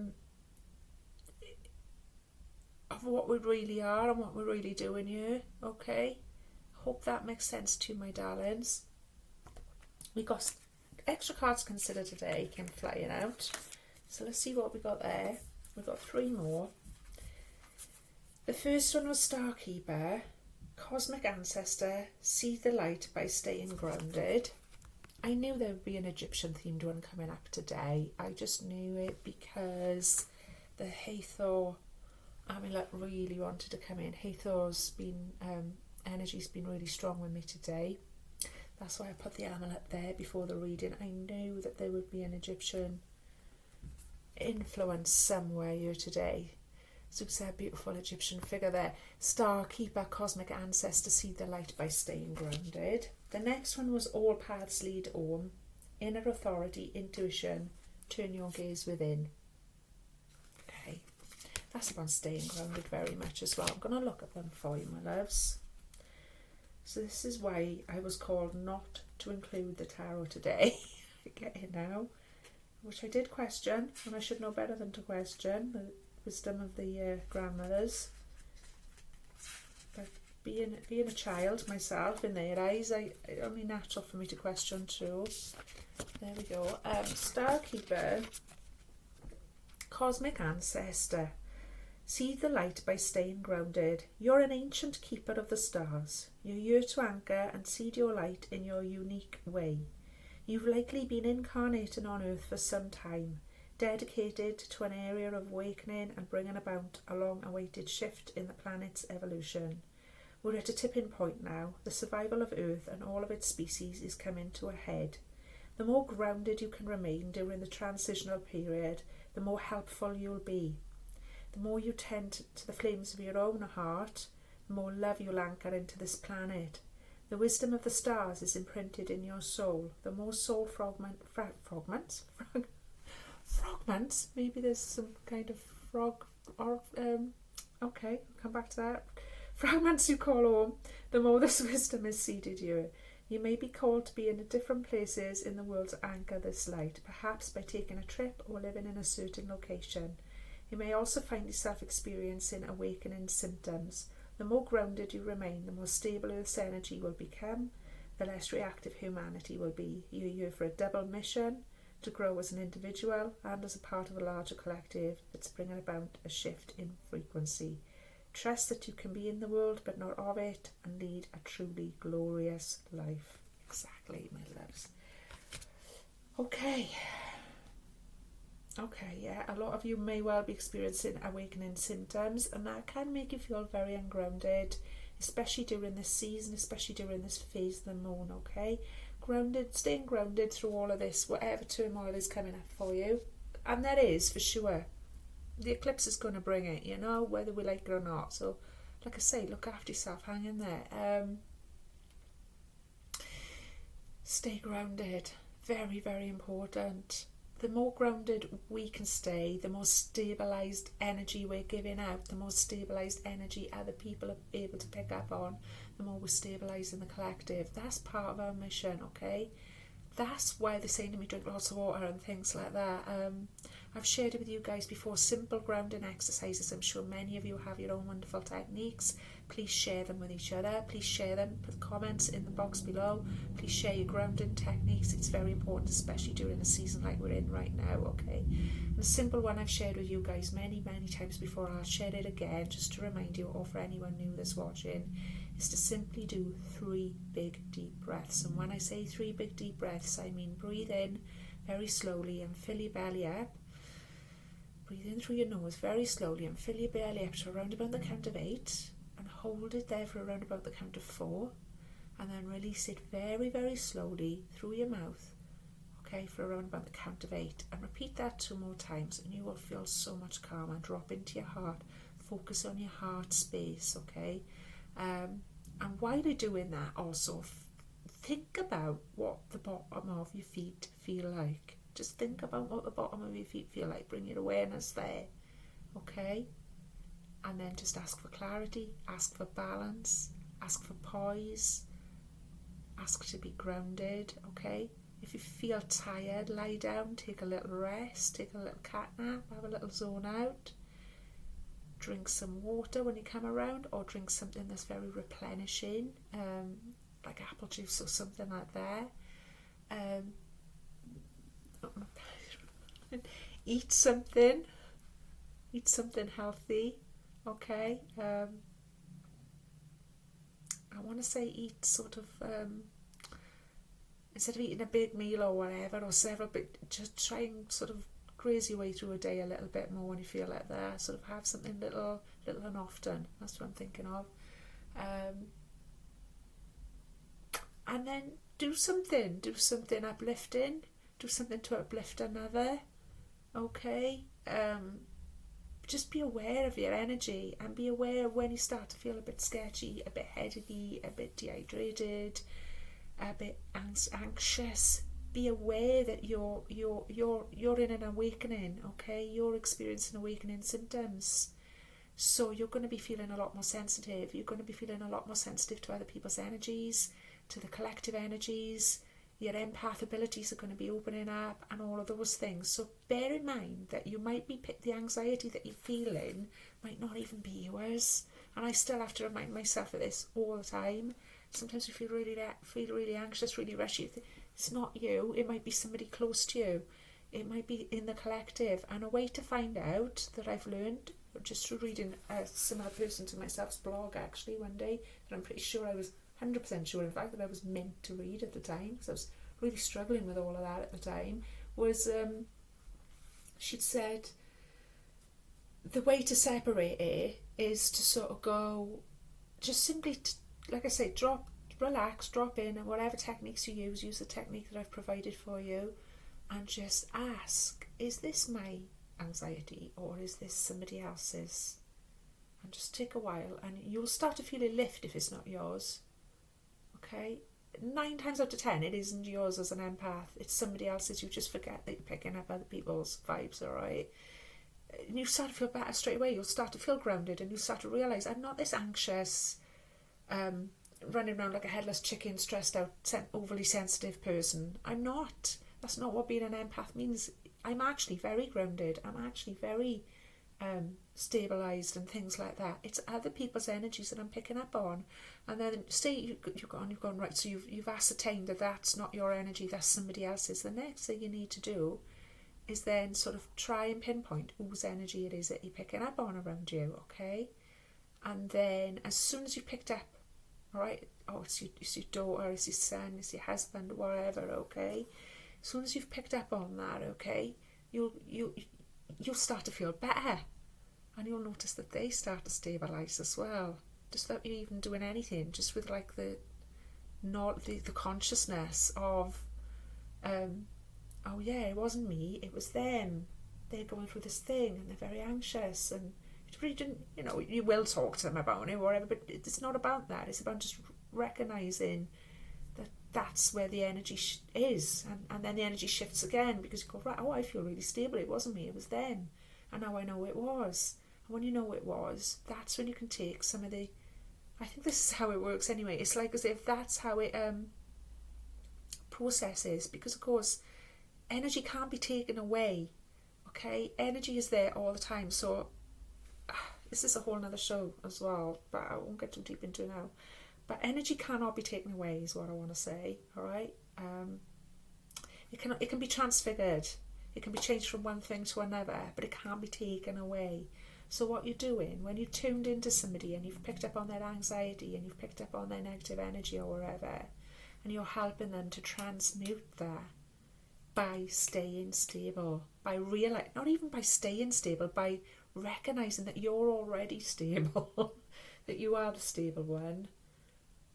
what we really are and what we're really doing here, okay? Hope that makes sense to you, my darlings. We got extra cards to consider today, came flying out. So let's see what we got there. We've got 3 more. The first one was Starkeeper, Cosmic Ancestor, see the light by staying grounded. I knew there would be an Egyptian themed one coming up today. I just knew it because the Hathor amulet really wanted to come in. Hathor's been energy's been really strong with me today. That's why I put the amulet there before the reading. I knew that there would be an Egyptian influence somewhere here today. So it's a beautiful Egyptian figure there. Star Keeper, Cosmic Ancestor, see the light by staying grounded. The next one was All Paths Lead Home, Inner Authority, Intuition, turn your gaze within. Okay, that's about staying grounded very much as well. I'm going to look at them for you, my loves. So this is why I was called not to include the tarot today. I get it now. Which I did question, and I should know better than to question the wisdom of the grandmothers. But being a child myself, in their eyes, it's only natural for me to question too. There we go. Starkeeper, Cosmic Ancestor, see the light by staying grounded. You're an ancient keeper of the stars. You're here to anchor and seed your light in your unique way. You've likely been incarnating on Earth for some time, dedicated to an area of awakening and bringing about a long-awaited shift in the planet's evolution. We're at a tipping point now. The survival of Earth and all of its species is coming to a head. The more grounded you can remain during the transitional period, the more helpful you'll be. The more you tend to the flames of your own heart, the more love you'll anchor into this planet. The wisdom of the stars is imprinted in your soul. The more soul fragments? Maybe there's some kind of frog, or okay, I'll come back to that. Fragments you call home, the more this wisdom is seeded you. You may be called to be in different places in the world to anchor this light, perhaps by taking a trip or living in a certain location. You may also find yourself experiencing awakening symptoms. The more grounded you remain, the more stable Earth's energy will become, the less reactive humanity will be. You're here for a double mission, to grow as an individual and as a part of a larger collective that's bringing about a shift in frequency. Trust that you can be in the world but not of it, and lead a truly glorious life. Exactly, my loves. Okay, yeah, a lot of you may well be experiencing awakening symptoms, and that can make you feel very ungrounded, especially during this season, especially during this phase of the moon, okay? Grounded, staying grounded through all of this, whatever turmoil is coming up for you. And there is, for sure. The eclipse is going to bring it, you know, whether we like it or not. So, like I say, look after yourself, hang in there. Stay grounded. Very, very important. The more grounded we can stay, the more stabilised energy we're giving out, the more stabilised energy other people are able to pick up on, the more we're stabilising the collective. That's part of our mission, okay? That's why they're saying to me, drink lots of water and things like that. I've shared it with you guys before, simple grounding exercises. I'm sure many of you have your own wonderful techniques. Please share them with each other. Please share them, put comments in the box below. Please share your grounding techniques. It's very important, especially during a season like we're in right now, okay? And a simple one I've shared with you guys many, many times before. I'll share it again just to remind you, or for anyone new that's watching, is to simply do 3 big deep breaths. And when I say 3 big deep breaths, I mean breathe in very slowly and fill your belly up. Breathe in through your nose very slowly and fill your belly up to around about the count of 8, and hold it there for around about the count of 4, and then release it very, very slowly through your mouth, okay, for around about the count of 8, and repeat that 2 more times, and you will feel so much calmer. Drop into your heart, focus on your heart space, okay, and while you're doing that, also think about what the bottom of your feet feel like. Just think about what the bottom of your feet feel like. Bring your awareness there, okay? And then just ask for clarity, ask for balance, ask for poise, ask to be grounded, okay? If you feel tired, lie down, take a little rest, take a little cat nap, have a little zone out. Drink some water when you come around, or drink something that's very replenishing, like apple juice or something like that. Eat something healthy, okay. I want to say eat sort of instead of eating a big meal or whatever, or several, but just try and sort of graze your way through a day a little bit more when you feel like that. Sort of have something little and often. That's what I'm thinking of. And then do something uplifting. Do something to uplift another, okay? Just be aware of your energy, and be aware when you start to feel a bit sketchy, a bit heady, a bit dehydrated, a bit anxious. Be aware that you're in an awakening, okay? You're experiencing awakening symptoms. So you're going to be feeling a lot more sensitive. You're going to be feeling a lot more sensitive to other people's energies, to the collective energies. Your empath abilities are going to be opening up, and all of those things. So bear in mind that you might be, the anxiety that you're feeling might not even be yours. And I still have to remind myself of this all the time. Sometimes you feel really anxious, really rushy. It's not you. It might be somebody close to you. It might be in the collective. And a way to find out that I've learned, just through reading a similar person to myself's blog actually one day, that I'm pretty sure I was 100% sure, in fact, that I was meant to read at the time, because I was really struggling with all of that at the time, was she'd said the way to separate it is to sort of go, just simply, like I say, relax, drop in, and whatever techniques you use the technique that I've provided for you, and just ask, is this my anxiety or is this somebody else's? And just take a while, and you'll start to feel a lift if it's not yours. Okay, 9 times out of 10 it isn't yours as an empath, it's somebody else's. You just forget that you're picking up other people's vibes, alright? And you start to feel better straight away. You'll start to feel grounded, and you start to realise, I'm not this anxious, running around like a headless chicken, stressed out, overly sensitive person. I'm not. That's not what being an empath means. I'm actually very grounded. I'm actually very stabilised and things like that. It's other people's energies that I'm picking up on. And then say you've gone right, so you've ascertained that that's not your energy, that's somebody else's. The next thing you need to do is then sort of try and pinpoint whose energy it is that you're picking up on around you, okay? And then as soon as you've picked up, all right, oh, it's your daughter, it's your son, it's your husband, whatever, okay? As soon as you've picked up on that, okay, you'll start to feel better, and you'll notice that they start to stabilise as well, just without you even doing anything, just with like the consciousness of oh yeah, it wasn't me, it was them. They're going through this thing and they're very anxious, and it really didn't, you will talk to them about it or whatever, but it's not about that. It's about just recognising that that's where the energy is, and then the energy shifts again, because you go, right, oh, I feel really stable, it wasn't me, it was them, and now I know it was. And when you know it was, that's when you can take some of the, I think this is how it works anyway, it's like as if that's how it processes, because of course energy can't be taken away, okay? Energy is there all the time. So this is a whole nother show as well, but I won't get too deep into it now. But energy cannot be taken away is what I want to say, all right? It can be transfigured, it can be changed from one thing to another, but it can't be taken away. So what you're doing when you're tuned into somebody and you've picked up on their anxiety and you've picked up on their negative energy or whatever, and you're helping them to transmute that by staying stable, by not even by staying stable, by recognizing that you're already stable, that you are the stable one,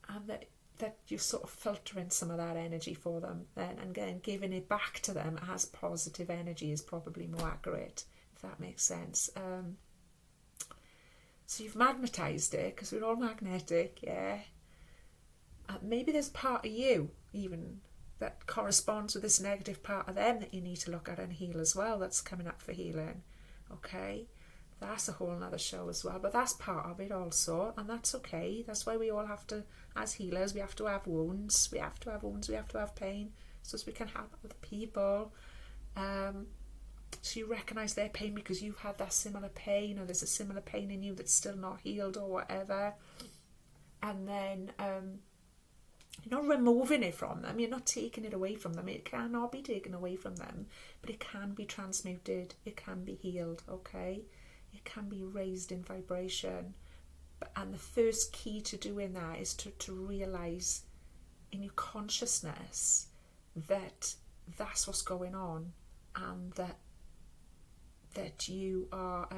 and that you're sort of filtering some of that energy for them then, and again giving it back to them as positive energy is probably more accurate, if that makes sense. So you've magnetized it, because we're all magnetic, yeah. Maybe there's part of you even that corresponds with this negative part of them that you need to look at and heal as well, that's coming up for healing, okay? That's a whole nother show as well, but that's part of it also, and that's okay. That's why we all have to, as healers, we have to have wounds, we have to have pain, so as we can help other people. So you recognise their pain because you've had that similar pain, or there's a similar pain in you that's still not healed or whatever, and then you're not removing it from them, you're not taking it away from them. It cannot be taken away from them, but it can be transmuted, it can be healed, okay? It can be raised in vibration. And the first key to doing that is to realise in your consciousness that that's what's going on, and that you are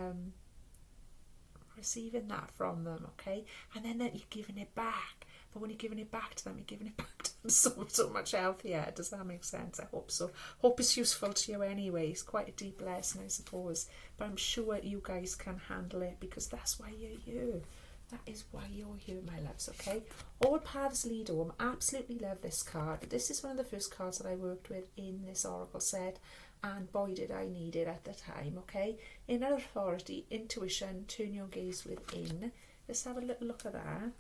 receiving that from them, okay? And then that you're giving it back. But when you're giving it back to them, you're giving it back to them so much healthier. Does that make sense? I hope so. Hope it's useful to you anyway. It's quite a deep lesson, I suppose. But I'm sure you guys can handle it, because that's why you're here. That is why you're here, my loves, okay? All paths lead home. Absolutely love this card. This is one of the first cards that I worked with in this oracle set. And boy, did I need it at the time, okay? Inner authority, intuition, turn your gaze within. Let's have a little look at that.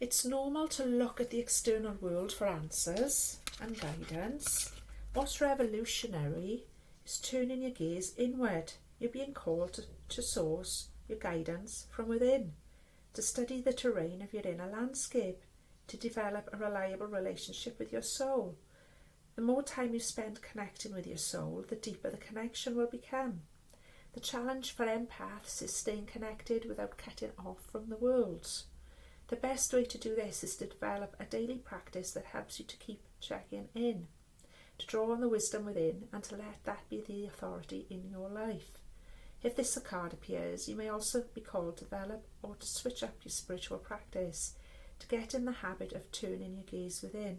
It's normal to look at the external world for answers and guidance. What's revolutionary is turning your gaze inward. You're being called to source your guidance from within, to study the terrain of your inner landscape, to develop a reliable relationship with your soul. The more time you spend connecting with your soul, the deeper the connection will become. The challenge for empaths is staying connected without cutting off from the world. The best way to do this is to develop a daily practice that helps you to keep checking in, to draw on the wisdom within, and to let that be the authority in your life. If this card appears, you may also be called to develop or to switch up your spiritual practice, to get in the habit of turning your gaze within,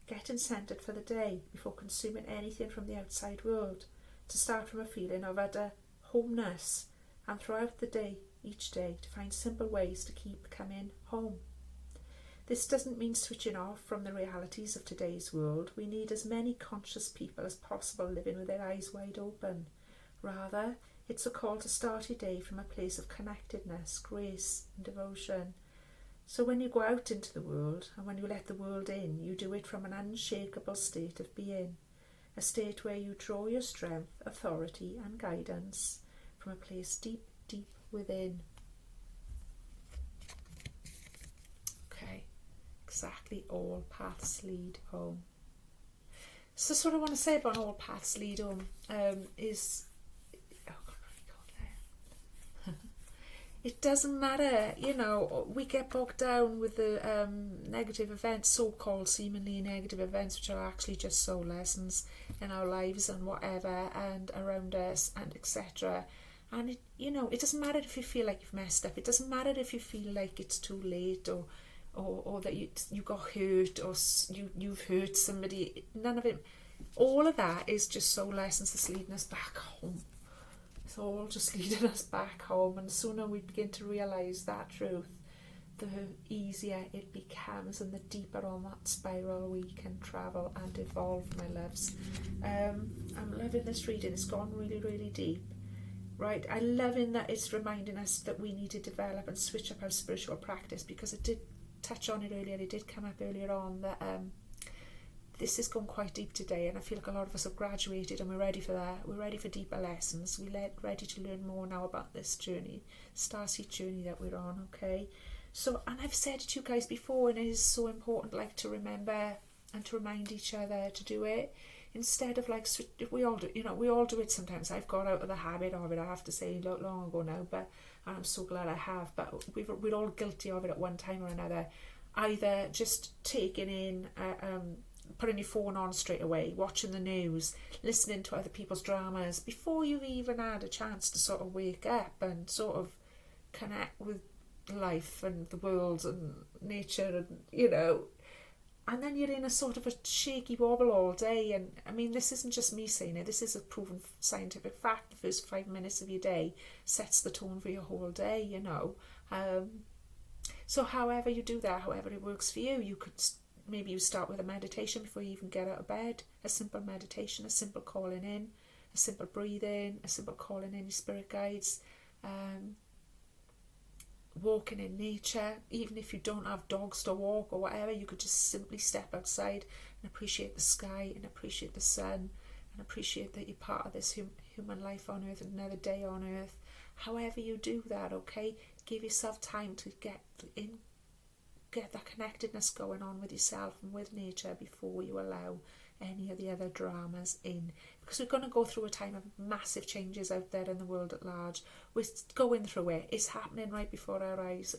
getting centered for the day before consuming anything from the outside world, to start from a feeling of utter homeness, and throughout the day, each day, to find simple ways to keep coming home. This doesn't mean switching off from the realities of today's world. We need as many conscious people as possible living with their eyes wide open. Rather, it's a call to start your day from a place of connectedness, grace and devotion. So when you go out into the world, and when you let the world in, you do it from an unshakable state of being, a state where you draw your strength, authority and guidance from a place deep, deep within. Okay, exactly, all paths lead home. So that's what I want to say about all paths lead home, is it doesn't matter, you know, we get bogged down with the negative events, so-called seemingly negative events, which are actually just soul lessons in our lives and whatever, and around us, and etc. And it, you know, it doesn't matter if you feel like you've messed up. It doesn't matter if you feel like it's too late, or that you got hurt, or you've hurt somebody. None of it. All of that is just soul lessons that's leading us back home. It's all just leading us back home, and the sooner we begin to realise that truth, the easier it becomes, and the deeper on that spiral we can travel and evolve, my loves. I'm loving this reading. It's gone really, really deep. Right, I love in that it's reminding us that we need to develop and switch up our spiritual practice, because it did touch on it earlier, it did come up earlier on, that this has gone quite deep today, and I feel like a lot of us have graduated and we're ready for that. We're ready for deeper lessons. We're ready to learn more now about this journey, Starseed journey that we're on, okay? So, and I've said it to you guys before, and it is so important, like, to remember and to remind each other to do it. instead of like, we all do, we all do it sometimes. I've got out of the habit of it, I have to say, long ago now, but and I'm so glad I have. But we're all guilty of it at one time or another. Either just taking in, putting your phone on straight away, watching the news, listening to other people's dramas before you've even had a chance to sort of wake up and sort of connect with life and the world and nature, and and then you're in a sort of a shaky wobble all day. And I mean, this isn't just me saying it, this is a proven scientific fact. The first 5 minutes of your day sets the tone for your whole day, so however you do that, however it works for you, you could maybe you start with a meditation before you even get out of bed, a simple meditation, a simple calling in, a simple breathing, a simple calling in your spirit guides, walking in nature. Even if you don't have dogs to walk or whatever, you could just simply step outside and appreciate the sky and appreciate the sun and appreciate that you're part of this human life on earth, another day on earth. However you do that, okay, give yourself time to get that connectedness going on with yourself and with nature before you allow any of the other dramas in, because we're going to go through a time of massive changes out there in the world at large. We're going through it. It's happening right before our eyes.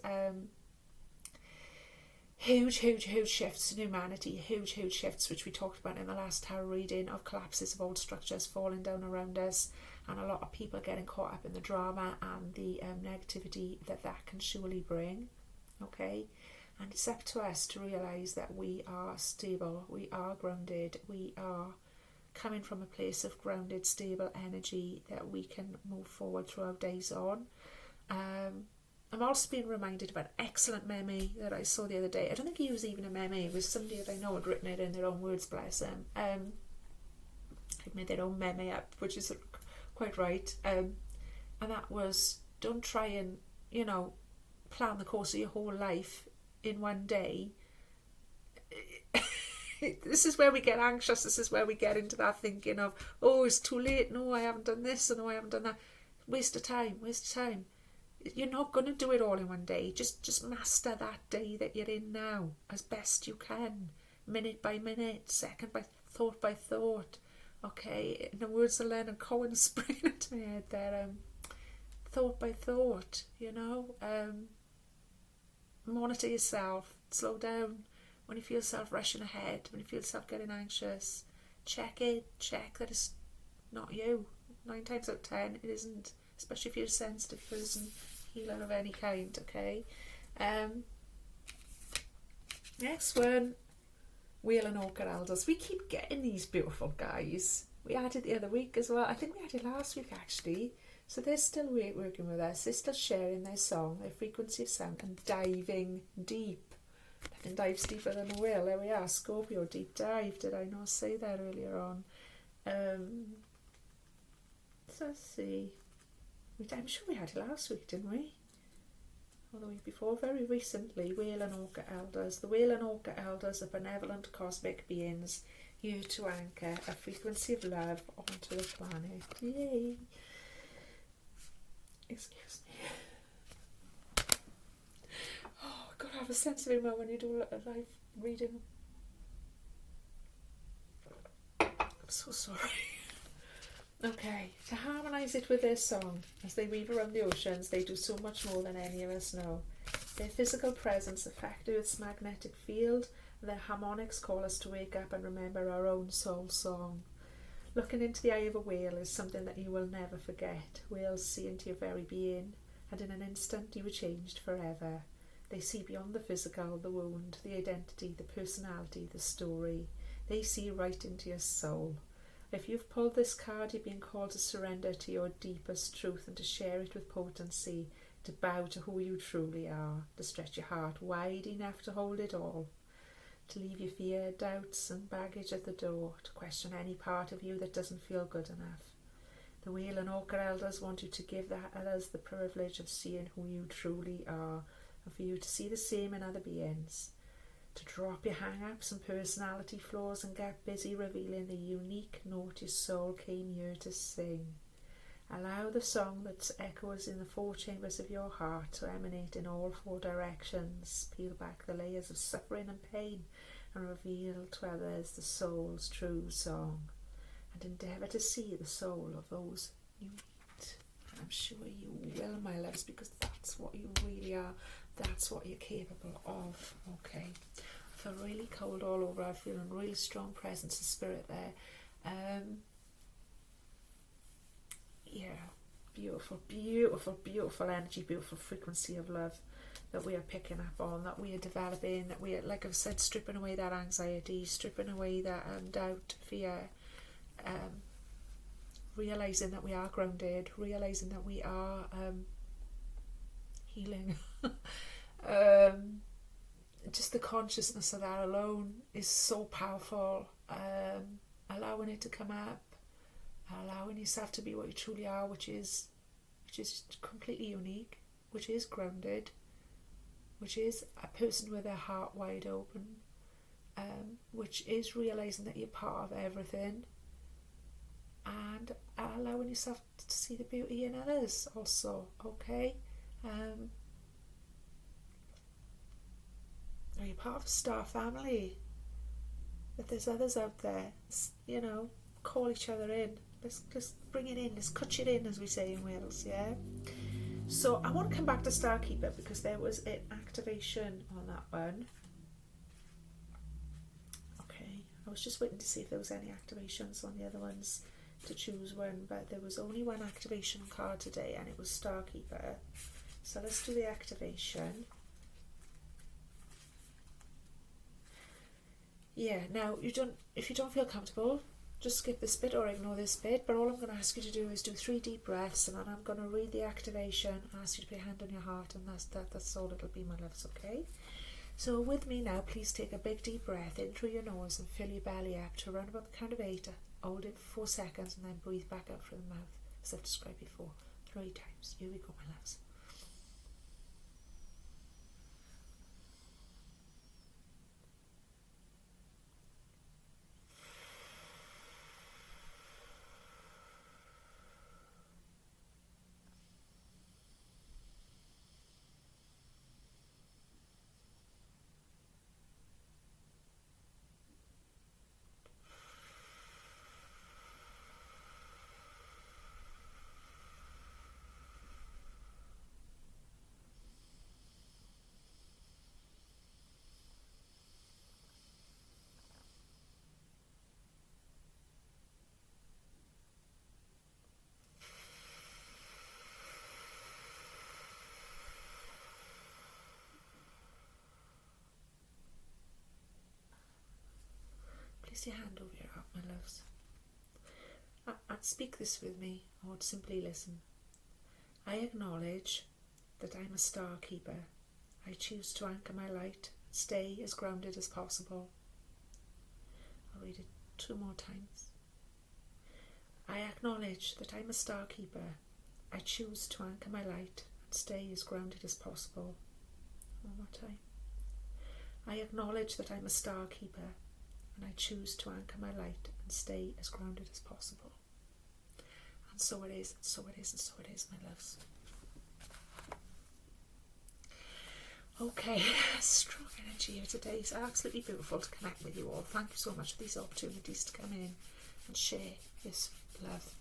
Huge shifts in humanity, huge shifts, which we talked about in the last tarot reading, of collapses of old structures falling down around us, and a lot of people getting caught up in the drama and the negativity that can surely bring. Okay, and it's up to us to realise that we are stable, we are grounded, we are coming from a place of grounded, stable energy that we can move forward through our days on. I'm also being reminded of an excellent meme that I saw the other day. I don't think he was even a meme, it was somebody that I know had written it in their own words, bless them. They'd made their own meme up, which is quite right. And that was, don't try and, plan the course of your whole life in one day. This is where we get anxious. This is where we get into that thinking of, oh, it's too late. No, I haven't done this, and no, I haven't done that. Waste of time. You're not going to do it all in one day. Just master that day that you're in now as best you can, minute by minute, second by thought. Okay, in the words of Leonard Cohen springing into my head there, thought by thought, monitor yourself, slow down. When you feel yourself rushing ahead, when you feel yourself getting anxious, check that it's not you. 9 times out of 10 it isn't, especially if you're a sensitive person, healer of any kind. Okay. Next one, Wheel and Orchid Elders. We keep getting these beautiful guys. We had it the other week as well. I think we had it last week actually. So they're still working with us. They're still sharing their song, their frequency of sound, and diving deep. Nothing dives deeper than a whale. There we are, Scorpio, deep dive. Did I not say that earlier on? So let's see. I'm sure we had it last week, didn't we? Or the week before, very recently. Whale and Orchid Elders. The Whale and Orchid Elders are benevolent cosmic beings here to anchor a frequency of love onto the planet. Yay! Excuse me. Oh, I've got to have a sense of humour when you do a live reading. I'm so sorry. Okay, to harmonise it with their song, as they weave around the oceans, they do so much more than any of us know. Their physical presence affects Earth's magnetic field, and their harmonics call us to wake up and remember our own soul song. Looking into the eye of a whale is something that you will never forget. Whales see into your very being, and in an instant you are changed forever. They see beyond the physical, the wound, the identity, the personality, the story. They see right into your soul. If you've pulled this card, you're being called to surrender to your deepest truth and to share it with potency, to bow to who you truly are, to stretch your heart wide enough to hold it all, to leave your fear, doubts and baggage at the door, to question any part of you that doesn't feel good enough. The Wheel and Orchid Elders want you to give others the privilege of seeing who you truly are, and for you to see the same in other beings. To drop your hang-ups and personality flaws and get busy revealing the unique note your soul came here to sing. Allow the song that echoes in the 4 chambers of your heart to emanate in all 4 directions. Peel back the layers of suffering and pain and reveal to others the soul's true song. and endeavour to see the soul of those you meet. And I'm sure you will, my loves, because that's what you really are. That's what you're capable of. Okay. I feel really cold all over. I feel a really strong presence of spirit there. Yeah. Beautiful, beautiful, beautiful energy, beautiful frequency of love that we are picking up on, that we are developing, that we are, like I've said, stripping away that anxiety, stripping away that doubt, fear, realising that we are grounded, realising that we are healing. Just the consciousness of that alone is so powerful. Allowing it to come up, allowing yourself to be what you truly are, which is completely unique, which is grounded, which is a person with their heart wide open, which is realising that you're part of everything, and allowing yourself to see the beauty in others also. Okay. Are you part of a star family? That there's others out there, you know, call each other in. Let's bring it in. Let's cut it in, as we say in Wales. Yeah. So I want to come back to Starkeeper because there was an activation on that one. Okay. I was just waiting to see if there was any activations on the other ones to choose one, but there was only one activation card today, and it was Starkeeper. So let's do the activation. Yeah, now if you don't feel comfortable, just skip this bit or ignore this bit, but all I'm going to ask you to do is do 3 deep breaths, and then I'm going to read the activation, ask you to put your hand on your heart, and that's all it'll be, my loves. Okay? So with me now, please take a big deep breath in through your nose and fill your belly up to around about the count of 8. Hold it for 4 seconds and then breathe back out through the mouth, as I've described before, 3 times. Here we go, my loves. Place your hand over your heart, my loves. And speak this with me, or simply listen. I acknowledge that I'm a star keeper. I choose to anchor my light, stay as grounded as possible. I'll read it 2 more times. I acknowledge that I'm a star keeper. I choose to anchor my light and stay as grounded as possible. 1 more time. I acknowledge that I'm a star keeper, and I choose to anchor my light and stay as grounded as possible. And so it is, and so it is, and so it is, my loves. Okay, strong energy here today. It's absolutely beautiful to connect with you all. Thank you so much for these opportunities to come in and share this love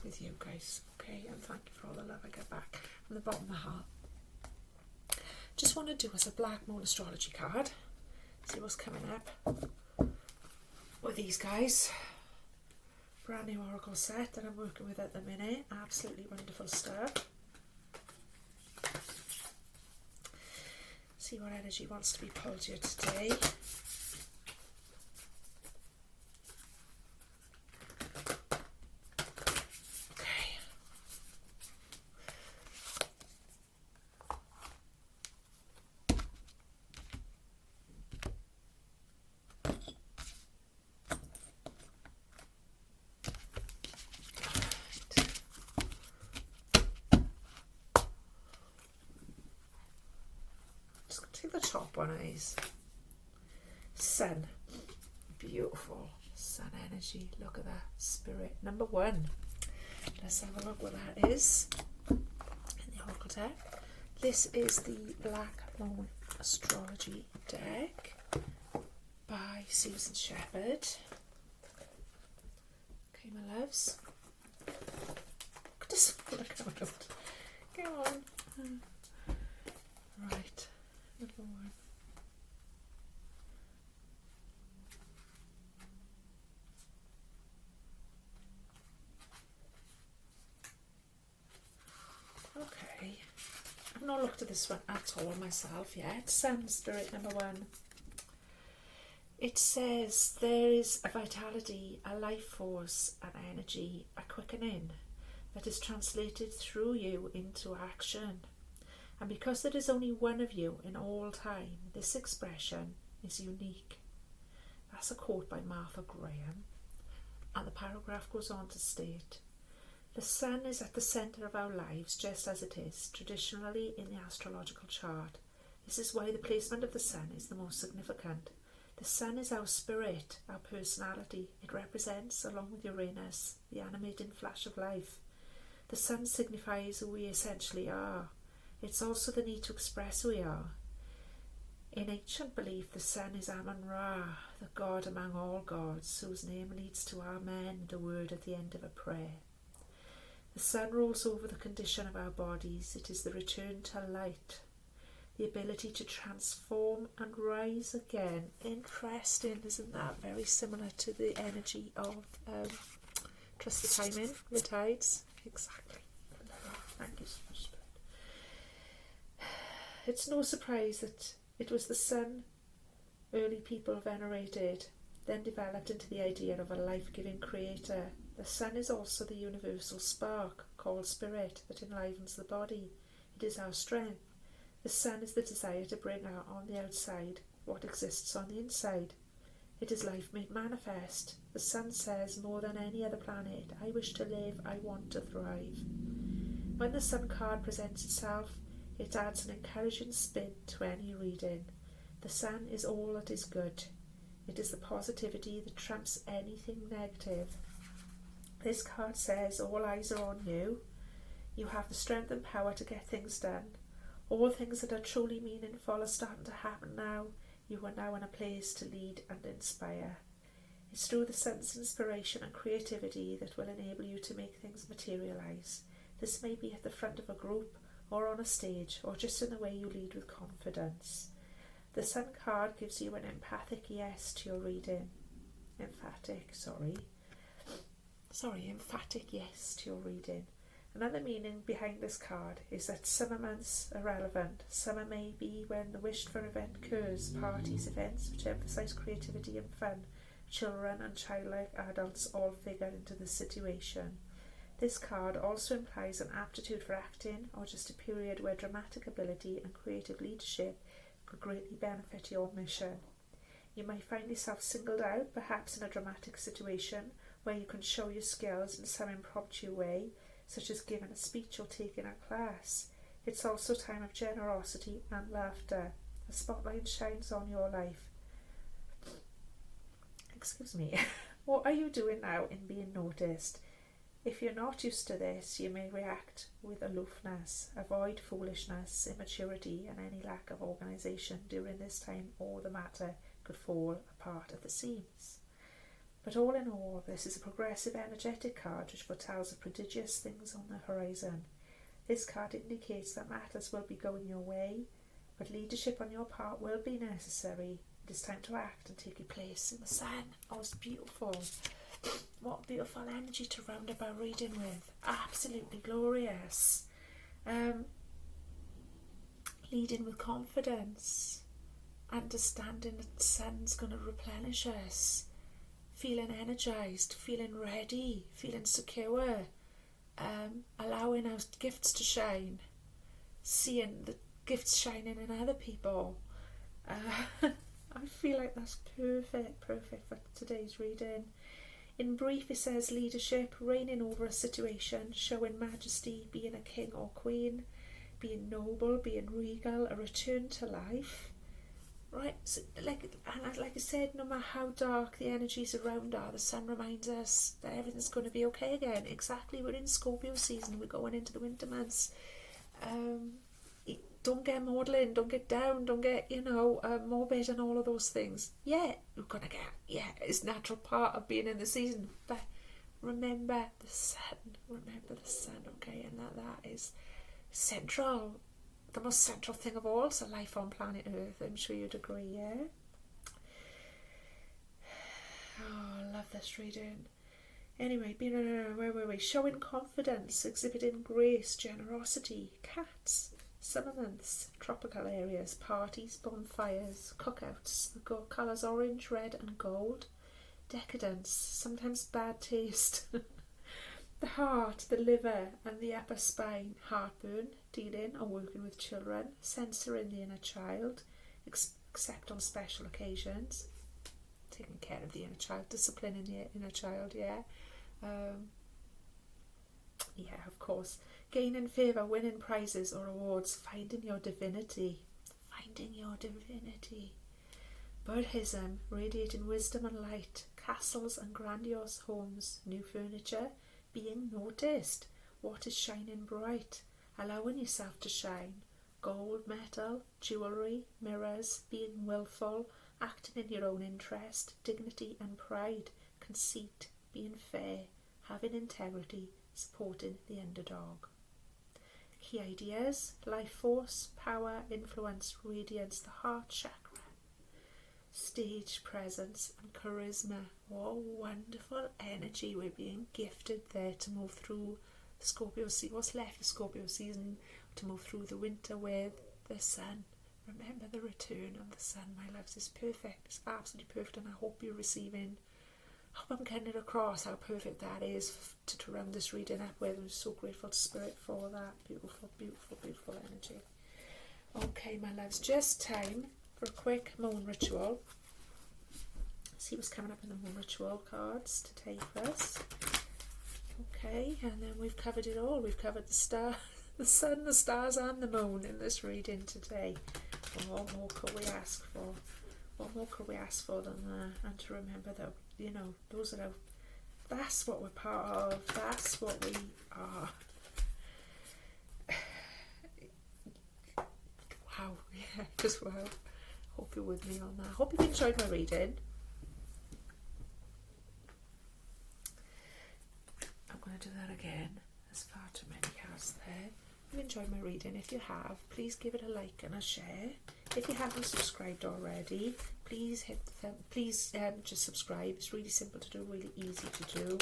with you guys. Okay, and thank you for all the love I get back from the bottom of my heart. Just want to do as a Black Moon astrology card. See what's coming up with these guys. Brand new oracle set that I'm working with at the minute. Absolutely wonderful stuff. See what energy wants to be pulled here today. The top one is Sun. Beautiful Sun energy. Look at that. Spirit number 1. Let's have a look what that is in the oracle deck. This is the Black Moon astrology deck by Susan Shepherd. my loves. Look at this one coming out. Go on. Right, number 1. Okay, I've not looked at this one at all myself yet. Sun Spirit number 1. It says there is a vitality, a life force, an energy, a quickening that is translated through you into action. And because there is only one of you in all time, this expression is unique. That's a quote by Martha Graham. And the paragraph goes on to state, the sun is at the centre of our lives just as it is traditionally in the astrological chart. This is why the placement of the sun is the most significant. The sun is our spirit, our personality. It represents, along with Uranus, the animating flash of life. The sun signifies who we essentially are. It's also the need to express who we are. In ancient belief, the sun is Amun-Ra, the god among all gods, whose name leads to Amen, the word at the end of a prayer. The sun rules over the condition of our bodies. It is the return to light, the ability to transform and rise again. Interesting, isn't that? Very similar to the energy of trust the timing, the tides. Exactly. Thank you so much, Spirit. It's no surprise that it was the sun early people venerated, then developed into the idea of a life-giving creator. The sun is also the universal spark, called spirit, that enlivens the body. It is our strength. The sun is the desire to bring out on the outside what exists on the inside. It is life made manifest. The sun says more than any other planet, I wish to live, I want to thrive. When the sun card presents itself, it adds an encouraging spin to any reading. The sun is all that is good. It is the positivity that trumps anything negative. This card says all eyes are on you. You have the strength and power to get things done. All things that are truly meaningful are starting to happen now. You are now in a place to lead and inspire. It's through the sun's inspiration and creativity that will enable you to make things materialise. This may be at the front of a group, or on a stage, or just in the way you lead with confidence. The sun card gives you an emphatic yes to your reading. Emphatic yes to your reading. Another meaning behind this card is that summer months are relevant. Summer may be when the wished for event occurs, parties, events which emphasise creativity and fun. Children and childlike adults all figure into the situation. This card also implies an aptitude for acting, or just a period where dramatic ability and creative leadership could greatly benefit your mission. You may find yourself singled out, perhaps in a dramatic situation, where you can show your skills in some impromptu way, such as giving a speech or taking a class. It's also a time of generosity and laughter. A spotlight shines on your life. Excuse me. What are you doing now in being noticed? If you're not used to this, you may react with aloofness. Avoid foolishness, immaturity, and any lack of organisation during this time, or the matter could fall apart at the seams. But all in all, this is a progressive energetic card which foretells of prodigious things on the horizon. This card indicates that matters will be going your way, but leadership on your part will be necessary. It is time to act and take your place in the sun. Oh, it's beautiful. What beautiful energy to round up our reading with. Absolutely glorious. Leading with confidence. Understanding that the sun's going to replenish us. Feeling energised, feeling ready, feeling secure, allowing our gifts to shine, seeing the gifts shining in other people. I feel like that's perfect for today's reading. In brief, it says leadership, reigning over a situation, showing majesty, being a king or queen, being noble, being regal, a return to life. Right, so like I said, no matter how dark the energies around are, the sun reminds us that everything's going to be okay again. Exactly, we're in Scorpio season, we're going into the winter months. Don't get maudlin, don't get down, don't get, morbid and all of those things. Yeah, we're going to get, it's a natural part of being in the season. But remember the sun. Remember the sun, okay? And that is central, the most central thing of all to life on planet Earth. I'm sure you'd agree, yeah? Oh, I love this reading. Anyway, where were we? Showing confidence, exhibiting grace, generosity, cats, summer months, tropical areas, parties, bonfires, cookouts, the colours orange, red and gold, decadence, sometimes bad taste, the heart, the liver and the upper spine, heartburn, dealing or working with children, censoring the inner child, except on special occasions, taking care of the inner child, disciplining the inner child, yeah. Yeah, of course. Gaining favour, winning prizes or awards, finding your divinity. Finding your divinity. Buddhism, radiating wisdom and light, castles and grandiose homes, new furniture, being noticed, what is shining bright, allowing yourself to shine, gold, metal, jewellery, mirrors, being willful, acting in your own interest, dignity and pride, conceit, being fair, having integrity, supporting the underdog. Key ideas: life force, power, influence, radiance, the heart chakra, stage presence and charisma. What wonderful energy we're being gifted there to move through Scorpio season, what's left of Scorpio season, to move through the winter with the sun. Remember the return of the sun, my loves, is perfect. It's absolutely perfect, and I hope you're receiving, I hope I'm getting it across how perfect that is to round this reading up with. I'm so grateful to Spirit for that. Beautiful, beautiful, beautiful energy. Okay, my loves, just time for a quick moon ritual. See what's coming up in the moon ritual cards to take us. Okay, and then we've covered it all. We've covered the star, the sun, the stars and the moon in this reading today. What more could we ask for? What more could we ask for than that? And to remember that, you know, those are that's what we're part of. That's what we are. Wow, yeah, just wow. Hope you're with me on that. Hope you've enjoyed my reading. I'm going to do that again. There's far too many cards there. If you enjoyed my reading, if you have, please give it a like and a share. If you haven't subscribed already, please just subscribe. It's really simple to do, really easy to do.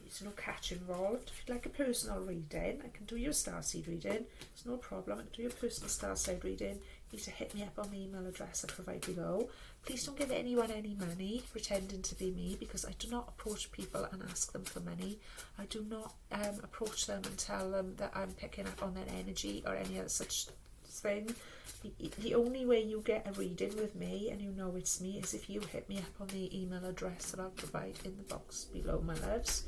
There's no catch involved. If you'd like a personal reading, I can do your starseed reading. It's no problem. I can do your personal starseed reading. You need to hit me up on the email address I provide below. Please don't give anyone any money pretending to be me, because I do not approach people and ask them for money. I do not approach them and tell them that I'm picking up on their energy or any other such thing. The only way you get a reading with me and you know it's me is if you hit me up on the email address that I'll provide in the box below, my loves.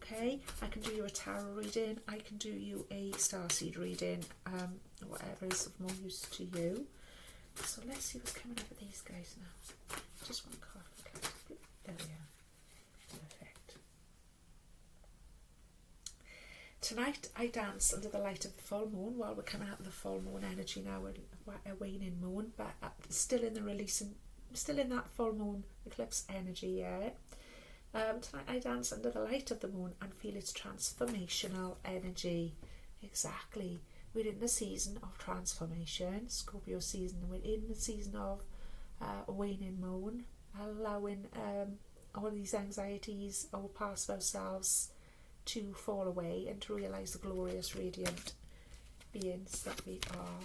Okay, I can do you a tarot reading, I can do you a starseed reading, whatever is of more use to you. So let's see what's coming up with these guys now. Just one card. There we are. Perfect. Tonight I dance under the light of the full moon. While we're coming out of the full moon energy now, we're a waning moon, but still in the releasing, still in that full moon eclipse energy, yeah. Tonight I dance under the light of the moon and feel its transformational energy. Exactly. We're in the season of transformation, Scorpio season. We're in the season of a waning moon, allowing all these anxieties or parts of ourselves to fall away and to realise the glorious, radiant beings that we are.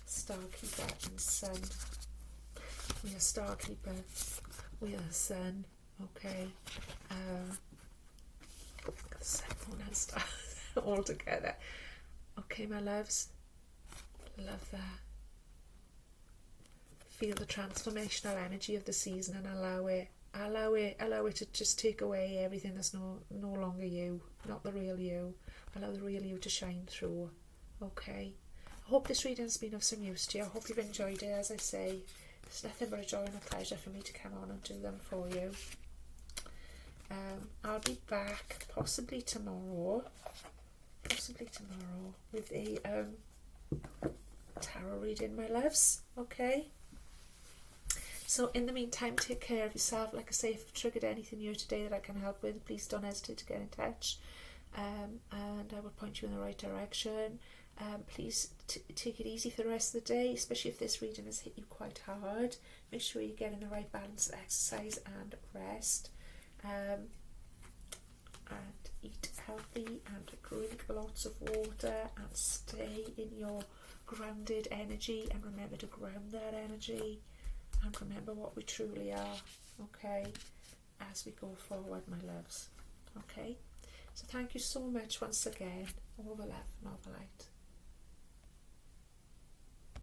Starkeeper and sun. We are Starkeeper. We are sun. Okay, the sun, moon and stars all together. Okay, my loves, love that. Feel the transformational energy of the season and allow it to just take away everything that's no longer you, not the real you. Allow the real you to shine through. Okay, I hope this reading's been of some use to you. I hope you've enjoyed it. As I say, it's nothing but a joy and a pleasure for me to come on and do them for you. I'll be back possibly tomorrow with a tarot reading, my loves. Okay, So in the meantime, take care of yourself. Like I say, if I've triggered anything here today that I can help with, please don't hesitate to get in touch, and I will point you in the right direction. Please take it easy for the rest of the day, especially if this reading has hit you quite hard. Make sure you're getting the right balance of exercise and rest, and eat healthy and drink lots of water and stay in your grounded energy, and remember to ground that energy and remember what we truly are, okay, as we go forward, my loves. Okay, so thank you so much once again. All the love and all the light.